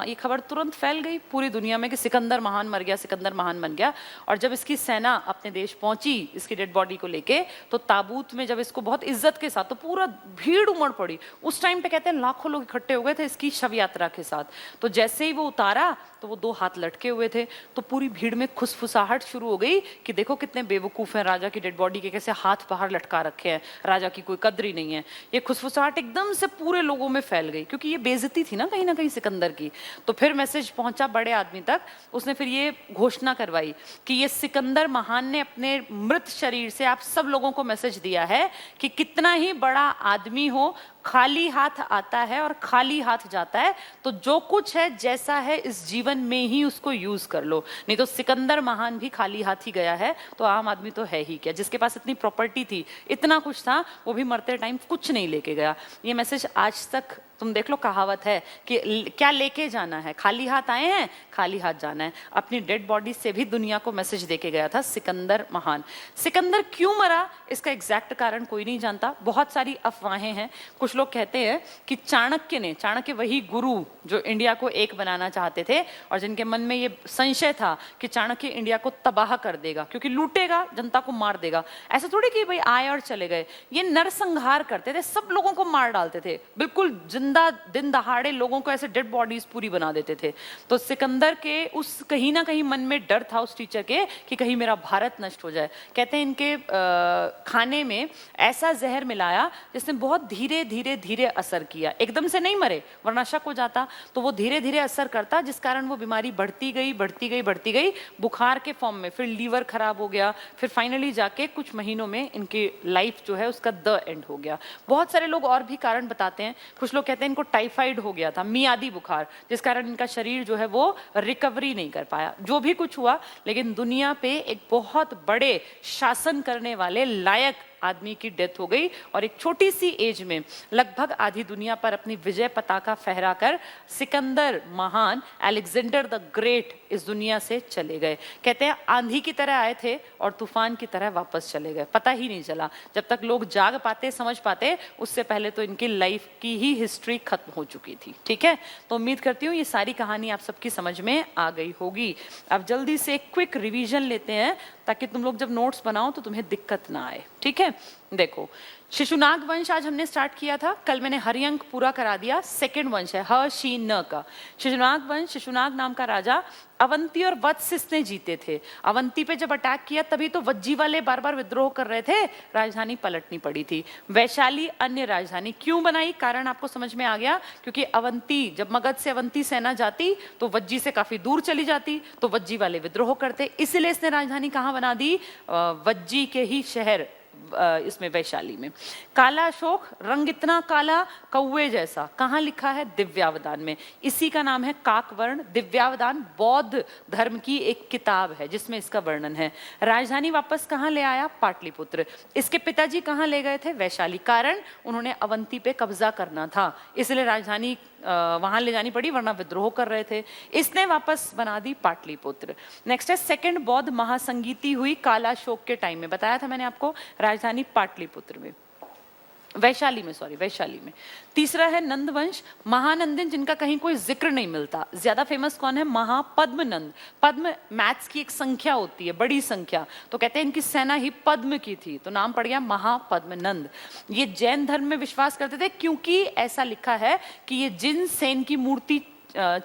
ये खबर तुरंत फैल गई पूरी दुनिया में कि सिकंदर महान मर गया, सिकंदर महान बन गया। और जब इसकी सेना अपने देश पहुंची इसकी डेड बॉडी को लेके, तो ताबूत में जब इसको बहुत इज्जत के साथ, तो पूरा भीड़ उमड़ पड़ी। उस टाइम पे कहते हैं लाखों लोग इकट्ठे हो गए थे इसकी शव यात्रा के साथ। तो जैसे ही वो उतारा तो वो 2 हाथ लटके हुए थे, तो पूरी भीड़ में खुसफुसाहट शुरू हो गई कि देखो कितने बेवकूफ हैं, राजा की डेड बॉडी के कैसे हाथ बाहर लटका रखे हैं, राजा की कोई कद्र ही नहीं है। ये खुसफुसाहट एकदम से पूरे लोगों में फैल गई, क्योंकि ये बेइज्जती थी ना कहीं सिकंदर की। तो फिर मैसेज पहुंचा बड़े आदमी तक, उसने फिर ये घोषणा करवाई कि ये सिकंदर महान ने अपने मृत शरीर से आप सब लोगों को मैसेज दिया है कि कितना ही बड़ा आदमी हो, खाली हाथ आता है और खाली हाथ जाता है, तो जो कुछ है जैसा है इस जीवन में ही उसको यूज कर लो। नहीं तो सिकंदर महान भी खाली हाथ ही गया है, तो आम आदमी तो है ही क्या, जिसके पास इतनी प्रॉपर्टी थी, इतना कुछ था, वो भी मरते टाइम कुछ नहीं लेके गया। ये मैसेज आज तक तुम देख लो, कहावत है कि क्या लेके जाना है, खाली हाथ आए हैं खाली हाथ जाना है। अपनी डेड बॉडी से भी दुनिया को मैसेज देके गया था सिकंदर महान। सिकंदर क्यों मरा इसका एग्जैक्ट कारण कोई नहीं जानता, बहुत सारी अफवाहें हैं। कुछ लोग कहते हैं कि चाणक्य वही गुरु जो इंडिया को एक बनाना चाहते थे और जिनके मन में ये संशय था कि चाणक्य इंडिया को तबाह कर देगा, क्योंकि लूटेगा, जनता को मार देगा। ऐसा थोड़ी कि भाई आए और चले गए, ये नरसंहार करते थे, सब लोगों को मार डालते थे, बिल्कुल जिंदा दिन दहाड़े लोगों को ऐसे डेड बॉडीज पूरी बना देते थे। तो सिकंदर के उस कहीं ना कहीं मन में डर था उस टीचर के कि कहीं मेरा भारत नष्ट हो जाए। कहते हैं इनके खाने में ऐसा जहर मिलाया जिसने बहुत धीरे धीरे धीरे असर किया, एकदम से नहीं मरे वरना शक हो जाता, तो वो धीरे धीरे असर करता, जिस कारण वो बीमारी बढ़ती गई बढ़ती गई बढ़ती गई बुखार के फॉर्म में, फिर लीवर खराब हो गया, फिर फाइनली जाके कुछ महीनों में इनकी लाइफ जो है उसका द एंड हो गया। बहुत सारे लोग और भी कारण बताते हैं, कुछ लोग कहते हैं इनको टाइफाइड हो गया था, मियादी बुखार, जिस कारण इनका शरीर जो है वो रिकवरी नहीं कर पाया। जो भी कुछ हुआ, लेकिन दुनिया पे एक बहुत बड़े शासन करने वाले लायक आदमी की डेथ हो गई और एक छोटी सी एज में लगभग आधी दुनिया पर अपनी विजय पताका फहराकर सिकंदर महान, अलेक्जेंडर द ग्रेट इस दुनिया से चले गए। कहते हैं आंधी की तरह आए थे और तूफान की तरह वापस चले गए, पता ही नहीं चला। जब तक लोग जाग पाते, समझ पाते, उससे पहले तो इनकी लाइफ की ही हिस्ट्री खत्म हो चुकी थी। ठीक है, तो उम्मीद करती हूँ ये सारी कहानी आप सबकी समझ में आ गई होगी। अब जल्दी से एक क्विक रिवीजन लेते हैं ताकि तुम लोग जब नोट्स बनाओ तो तुम्हें दिक्कत ना आए। ठीक है, देखो, शिशुनाग वंश आज हमने स्टार्ट किया था, कल मैंने हरिअंक पूरा करा दिया। सेकंड वंश है ह शी न का। शिशुनाग वंश, शिशुनाग नाम का राजा अवंती और वत्सिस ने जीते थे। अवंती पे जब अटैक किया तभी तो वज्जी वाले बार बार विद्रोह कर रहे थे, राजधानी पलटनी पड़ी थी। वैशाली अन्य राजधानी क्यों बनाई, कारण आपको समझ में आ गया, क्योंकि अवंती, जब मगध से अवंती सेना जाती तो वज्जी से काफी दूर चली जाती, तो वज्जी वाले विद्रोह करते, इसलिए इसने राजधानी कहाँ बना दी, वज्जी के ही शहर इसमें वैशाली में। काला अशोक, रंग इतना काला कौवे जैसा, कहाँ लिखा है, दिव्यावदान में। इसी का नाम है काकवर्ण। दिव्यावदान बौद्ध धर्म की एक किताब है जिसमें इसका वर्णन है। राजधानी वापस कहाँ ले आया, पाटलिपुत्र। इसके पिताजी कहाँ ले गए थे, वैशाली, कारण उन्होंने अवंती पे कब्जा करना था, इसलिए राजधानी वहां ले जानी पड़ी, वरना विद्रोह कर रहे थे। इसने वापस बना दी पाटलिपुत्र। नेक्स्ट है सेकंड बौद्ध महासंगीति हुई कालाशोक के टाइम में, बताया था मैंने आपको, राजधानी पाटलिपुत्र में, वैशाली में, सॉरी वैशाली में। तीसरा है नंदवंश, महानंदन जिनका कहीं कोई जिक्र नहीं मिलता। ज्यादा फेमस कौन है, महापद्मनंद। पद्म मैथ्स की एक संख्या होती है, बड़ी संख्या, तो कहते हैं इनकी सेना ही पद्म की थी, तो नाम पड़ गया महापद्मनंद। ये जैन धर्म में विश्वास करते थे, क्योंकि ऐसा लिखा है कि ये जिन सेन की मूर्ति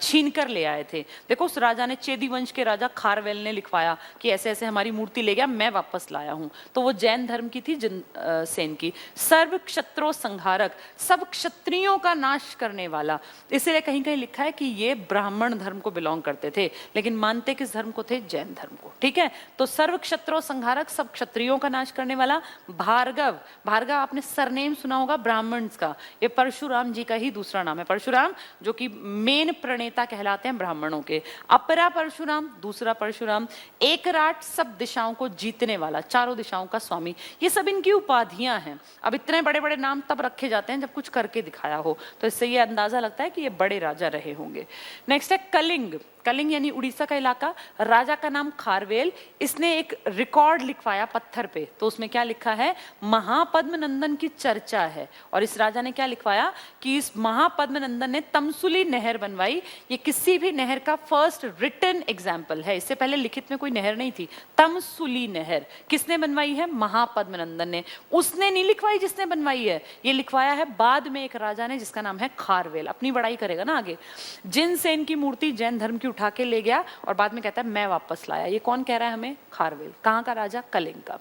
छीन कर ले आए थे। देखो, उस राजा ने, चेदी वंश के राजा खारवेल ने लिखवाया कि ऐसे ऐसे हमारी मूर्ति ले गया, मैं वापस लाया हूं, तो वो जैन धर्म की थी, जिन सेन की। सर्व क्षत्रो संहारक, सब क्षत्रियों का नाश करने वाला, इसलिए कहीं कहीं लिखा है कि ये ब्राह्मण धर्म को बिलोंग करते थे, लेकिन मानते किस धर्म को थे, जैन धर्म को। ठीक है, तो सर्व क्षत्रो संहारक, सब क्षत्रियों का नाश करने वाला। भार्गव, भार्गव आपने सरनेम सुना होगा ब्राह्मण का, ये परशुराम जी का ही दूसरा नाम है, परशुराम, जो कि मेन प्रणेता कहलाते हैं ब्राह्मणों के। अपरा परशुराम, दूसरा परशुराम। एकराट, सब दिशाओं को जीतने वाला, चारों दिशाओं का स्वामी। ये सब इनकी उपाधियां हैं। अब इतने बड़े बड़े नाम तब रखे जाते हैं जब कुछ करके दिखाया हो, तो इससे ये अंदाजा लगता है कि ये बड़े राजा रहे होंगे। नेक्स्ट है कलिंग। कलिंग यानी उड़ीसा का इलाका, राजा का नाम खारवेल। इसने एक रिकॉर्ड लिखवाया पत्थर पे, तो उसमें क्या लिखा है, महापद्मनंदन की चर्चा है। और इस राजा ने क्या लिखवाया कि इस महापद्मनंदन ने तमसुली नहर बनवाई। ये किसी भी नहर का फर्स्ट रिटन एग्जाम्पल है, इससे पहले लिखित में कोई नहर नहीं थी। तमसुली नहर किसने बनवाई है, महापद्मनंदन ने। उसने नहीं लिखवाई जिसने बनवाई है, ये लिखवाया है बाद में एक राजा ने जिसका नाम है खारवेल। अपनी बड़ाई करेगा ना आगे। जिन सेन की मूर्ति जैन धर्म की उठा के ले गया और बाद में कहता है मैं वापस लाया। ये कौन कह रहा है हमें, खारवेल। कहाँ का राजा, कलिंग का।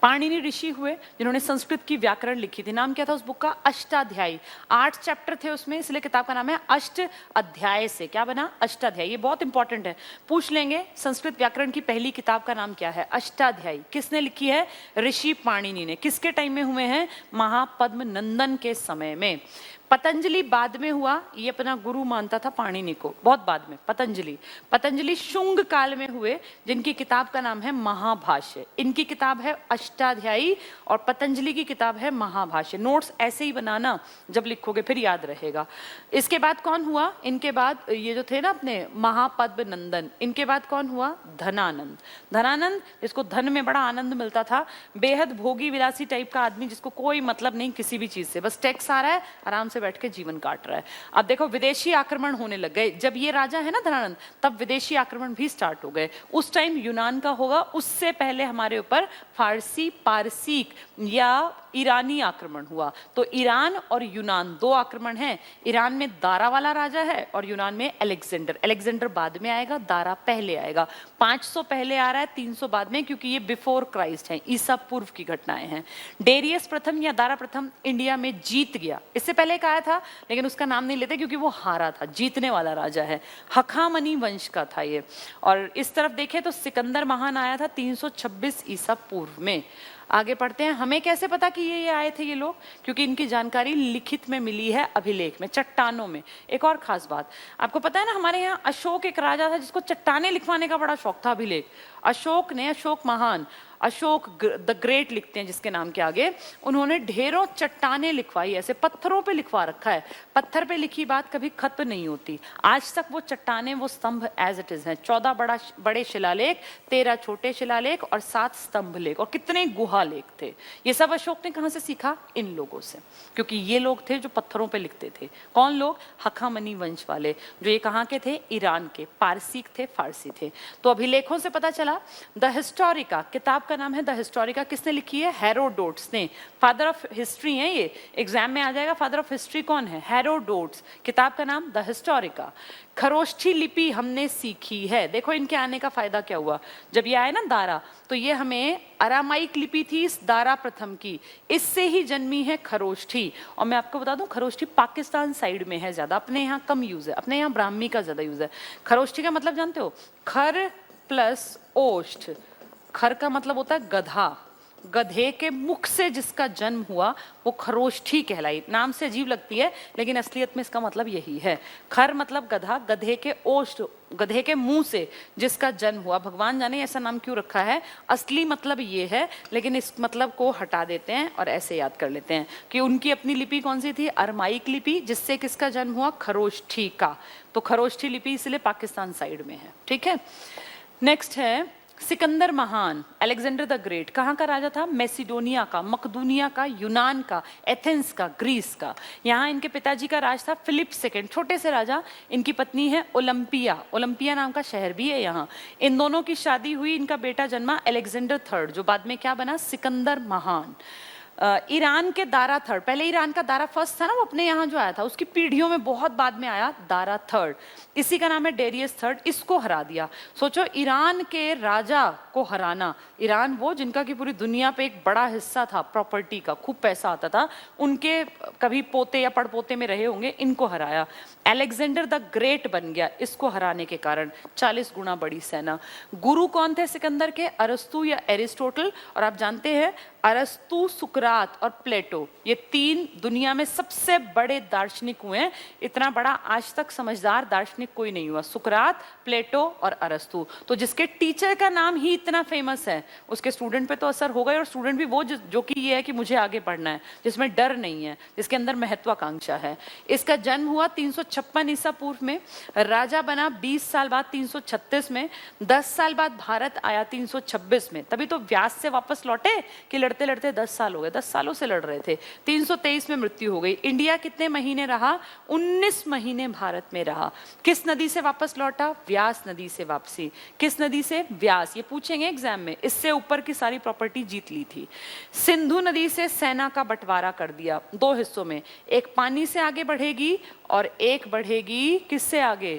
पाणिनि ऋषि हुए जिन्होंने संस्कृत की व्याकरण लिखी थी। नाम क्या था उस बुक का, अष्टाध्यायी। 8 चैप्टर थे उसमें, इसलिए किताब का नाम है अष्ट अध्याय से क्या बना, अष्टाध्यायी। ये बहुत इंपॉर्टेंट है, पूछ लेंगे। संस्कृत व्याकरण की पहली किताब का नाम क्या है, अष्टाध्यायी। किसने लिखी है, ऋषि पाणिनि ने। किसके टाइम में हुए हैं, महापद्मनंदन के समय में। पतंजलि बाद में हुआ, ये अपना गुरु मानता था पाणिनि को, बहुत बाद में। पतंजलि शुंग काल में हुए, जिनकी किताब का नाम है महाभाष्य। इनकी किताब है अष्टाध्यायी और पतंजलि की किताब है महाभाष्य। नोट्स ऐसे ही बनाना, जब लिखोगे फिर याद रहेगा। इसके बाद कौन हुआ, इनके बाद ये जो थे ना अपने महापद्मनंदन, इनके बाद कौन हुआ, धनानंद। धनानंद जिसको धन में बड़ा आनंद मिलता था, बेहद भोगी विलासी टाइप का आदमी, जिसको कोई मतलब नहीं किसी भी चीज से, बस टैक्स आ रहा है, आराम से बैठ के जीवन काट रहा है। अब देखो विदेशी आक्रमण होने लग गए, जब ये राजा है ना धनानंद, तब विदेशी आक्रमण भी स्टार्ट हो गए। उस टाइम यूनान का होगा, उससे पहले हमारे ऊपर फारसी, पारसीक या ईरानी आक्रमण हुआ। तो ईरान और यूनान दो आक्रमण हैं। ईरान में दारा वाला राजा है और यूनान में अलेक्जेंडर। अलेक्जेंडर बाद में आएगा, दारा पहले आएगा। 500 पहले आ रहा है, 300 बाद में, क्योंकि ये बिफोर क्राइस्ट है, ईसा पूर्व की घटनाएं हैं। डेरियस प्रथम या दारा प्रथम इंडिया में जीत गया। इससे पहले एक आया था लेकिन उसका नाम नहीं लेते क्योंकि वो हारा था, जीतने वाला राजा है। हखामनी वंश का था ये। और इस तरफ देखें तो सिकंदर महान आया था 326 ईसा पूर्व में। आगे पढ़ते हैं। हमें कैसे पता कि ये आए थे ये लोग? क्योंकि इनकी जानकारी लिखित में मिली है, अभिलेख में, चट्टानों में। एक और खास बात, आपको पता है ना, हमारे यहाँ अशोक एक राजा था जिसको चट्टाने लिखवाने का बड़ा शौक था, अभिलेख। अशोक ने, अशोक महान, अशोक द ग्रेट लिखते हैं जिसके नाम के आगे, उन्होंने ढेरों चट्टाने लिखवाई, ऐसे पत्थरों पे लिखवा रखा है। पत्थर पे लिखी बात कभी खत्म नहीं होती। आज तक वो चट्टाने, वो स्तंभ एज इट इज हैं। 14 बड़े शिलालेख, 13 छोटे शिलालेख और 7 स्तंभ लेख, और कितने गुहा लेख थे। ये सब अशोक ने कहाँ से सीखा? इन लोगों से, क्योंकि ये लोग थे जो पत्थरों पे लिखते थे। कौन लोग? हखामनी वंश वाले, जो ये कहाँ के थे? ईरान के। पारसीक थे, फारसी थे। तो अभिलेखों से पता चला। द हिस्टोरिका, किताब का नाम है द हिस्टोरिका। किसने लिखी है? हेरोडोट्स ने। फादर ऑफ हिस्ट्री है ये, एग्जाम में आ जाएगा। फादर ऑफ हिस्ट्री कौन है? हेरोडोट्स। किताब का नाम द हिस्टोरिका। खरोष्ठी लिपि हमने सीखी है। देखो इनके आने का फायदा क्या हुआ। जब ये आए ना दारा, तो ये हमें अरामाइक लिपि थी इस दारा प्रथम की, इससे ही जन्मी है खरोष्ठी। और मैं आपको बता दूं, खरोष्ठी पाकिस्तान साइड में है ज्यादा, अपने यहाँ कम यूज है, अपने यहाँ ब्राह्मी का ज्यादा यूज है। खरोष्ठी का मतलब जानते हो? खर प्लस ओष्ठ। खर का मतलब होता है गधा, गधे के मुख से जिसका जन्म हुआ वो खरोष्ठी कहलाई। नाम से अजीब लगती है लेकिन असलियत में इसका मतलब यही है। खर मतलब गधा, गधे के ओष्ठ, गधे के मुंह से जिसका जन्म हुआ। भगवान जाने ऐसा नाम क्यों रखा है, असली मतलब ये है, लेकिन इस मतलब को हटा देते हैं और ऐसे याद कर लेते हैं कि उनकी अपनी लिपि कौन सी थी? अरमाइक लिपि, जिससे किसका जन्म हुआ? खरोष्ठी का। तो खरोष्ठी लिपि इसलिए पाकिस्तान साइड में है। ठीक है, नेक्स्ट है सिकंदर महान, अलेक्जेंडर द ग्रेट। कहाँ का राजा था? मैसिडोनिया का, मकदूनिया का, यूनान का, एथेंस का, ग्रीस का। यहाँ इनके पिताजी का राज था फिलिप सेकंड, छोटे से राजा। इनकी पत्नी है ओलंपिया, ओलंपिया नाम का शहर भी है यहाँ। इन दोनों की शादी हुई, इनका बेटा जन्मा अलेक्जेंडर थर्ड, जो बाद में क्या बना? सिकंदर महान। ईरान के दारा थर्ड, पहले ईरान का दारा फर्स्ट था ना, वो अपने यहाँ जो आया था, उसकी पीढ़ियों में बहुत बाद में आया दारा थर्ड, इसी का नाम है डेरियस थर्ड। इसको हरा दिया। सोचो ईरान के राजा को हराना। ईरान वो जिनका की पूरी दुनिया पे एक बड़ा हिस्सा था प्रॉपर्टी का, खूब पैसा आता था, उनके कभी पोते या पड़पोते में रहे होंगे, इनको हराया। अलेक्जेंडर द ग्रेट बन गया इसको हराने के कारण। 40 गुना बड़ी सेना। गुरु कौन थे सिकंदर के? अरस्तु या एरिस्टोटल। और आप जानते हैं अरस्तु, सुकरात और प्लेटो, ये 3 दुनिया में सबसे बड़े दार्शनिक हुए हैं। इतना बड़ा आज तक समझदार दार्शनिक कोई नहीं हुआ। सुकरात, प्लेटो और अरस्तु। तो जिसके टीचर का नाम ही इतना फेमस है, उसके स्टूडेंट पे तो असर होगा ही। और स्टूडेंट भी वो जो कि ये है कि मुझे आगे पढ़ना है, जिसमें डर नहीं है, जिसके अंदर महत्वाकांक्षा है। इसका जन्म हुआ 356 ईसा पूर्व में। राजा बना 20 साल बाद 336 में। 10 साल बाद भारत आया 326 में। तभी तो व्यास से वापस लौटे कि लड़ते लड़ते 10 साल हो गए, 10 सालों से लड़ रहे थे। 323 में मृत्यु हो गई। इंडिया कितने महीने रहा? 19 महीने भारत में रहा। किस नदी से वापस लौटा? व्यास नदी से वापसी। किस नदी से? व्यास। ये पूछेंगे एग्जाम में। इससे ऊपर की सारी प्रॉपर्टी जीत ली थी। सिंधु नदी से सेना का बंटवारा कर दिया 2 हिस्सों में, एक पानी से आगे बढ़ेगी और एक बढ़ेगी किससे आगे?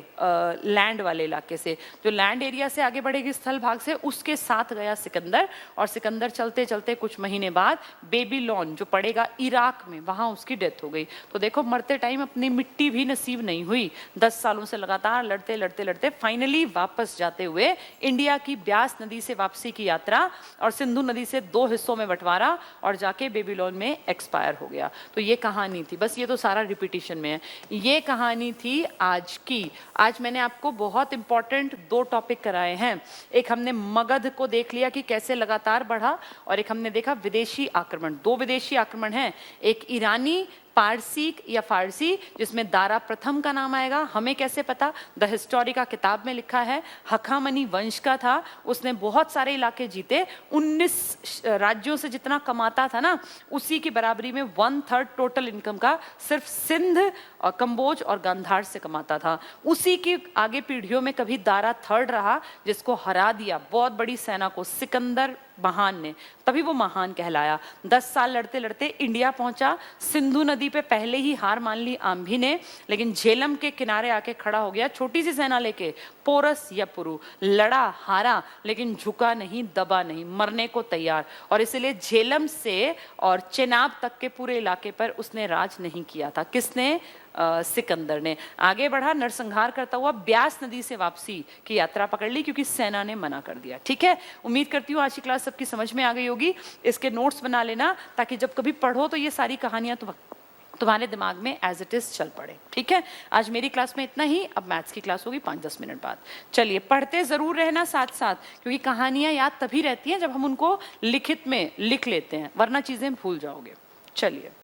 लैंड वाले इलाके से। जो लैंड एरिया से आगे बढ़ेगी स्थल भाग से, उसके साथ गया सिकंदर। और सिकंदर चलते चलते कुछ महीने बाद बेबीलोन जो पड़ेगा इराक में, वहां उसकी डेथ हो गई। तो देखो मरते टाइम अपनी मिट्टी भी नसीब नहीं हुई। 10 सालों से लगातार लड़ते लड़ते लड़ते फाइनली वापस जाते हुए इंडिया की ब्यास नदी से वापसी की यात्रा और सिंधु नदी से 2 हिस्सों में बंटवारा और जाके बेबीलोन में एक्सपायर हो गया। तो ये कहानी थी। बस ये तो सारा रिपीटिशन में है। ये कहानी थी आज की। आज मैंने आपको बहुत इंपॉर्टेंट 2 टॉपिक कराए हैं। एक हमने मगध को देख लिया कि कैसे लगातार बढ़ा, और एक हमने देखा विदेशी आक्रमण। 2 विदेशी आक्रमण हैं, एक ईरानी पारसीक या फारसी, जिसमें दारा प्रथम का नाम आएगा। हमें कैसे पता? द हिस्टोरिका किताब में लिखा है। हखामनी वंश का था, उसने बहुत सारे इलाके जीते, 19 राज्यों से जितना कमाता था ना, उसी की बराबरी में 1/3 टोटल इनकम का सिर्फ सिंध और कंबोज और गांधार से कमाता था। उसी की आगे पीढ़ियों में कभी दारा थर्ड रहा, जिसको हरा दिया बहुत बड़ी सेना को सिकंदर महान ने, तभी वो महान कहलाया। 10 साल लड़ते लड़ते इंडिया पहुंचा। सिंधु नदी पे पहले ही हार मान ली आंभी ने, लेकिन झेलम के किनारे आके खड़ा हो गया छोटी सी सेना लेके। पोरस या पुरु लड़ा, हारा, लेकिन झुका नहीं, दबा नहीं, मरने को तैयार। और इसलिए झेलम से और चेनाब तक के पूरे इलाके पर उसने राज नहीं किया था। किसने? सिकंदर ने। आगे बढ़ा, नरसंहार करता हुआ ब्यास नदी से वापसी की यात्रा पकड़ ली, क्योंकि सेना ने मना कर दिया। ठीक है, उम्मीद करती हूँ आज की क्लास सबकी समझ में आ गई होगी। इसके नोट्स बना लेना, ताकि जब कभी पढ़ो तो ये सारी कहानियां तुम्हारे दिमाग में एज इट इज चल पड़े। ठीक है, आज मेरी क्लास में इतना ही। अब मैथ्स की क्लास होगी 5-10 मिनट बाद। चलिए, पढ़ते जरूर रहना साथ साथ, क्योंकि कहानियां याद तभी रहती हैं जब हम उनको लिखित में लिख लेते हैं, वरना चीजें भूल जाओगे। चलिए।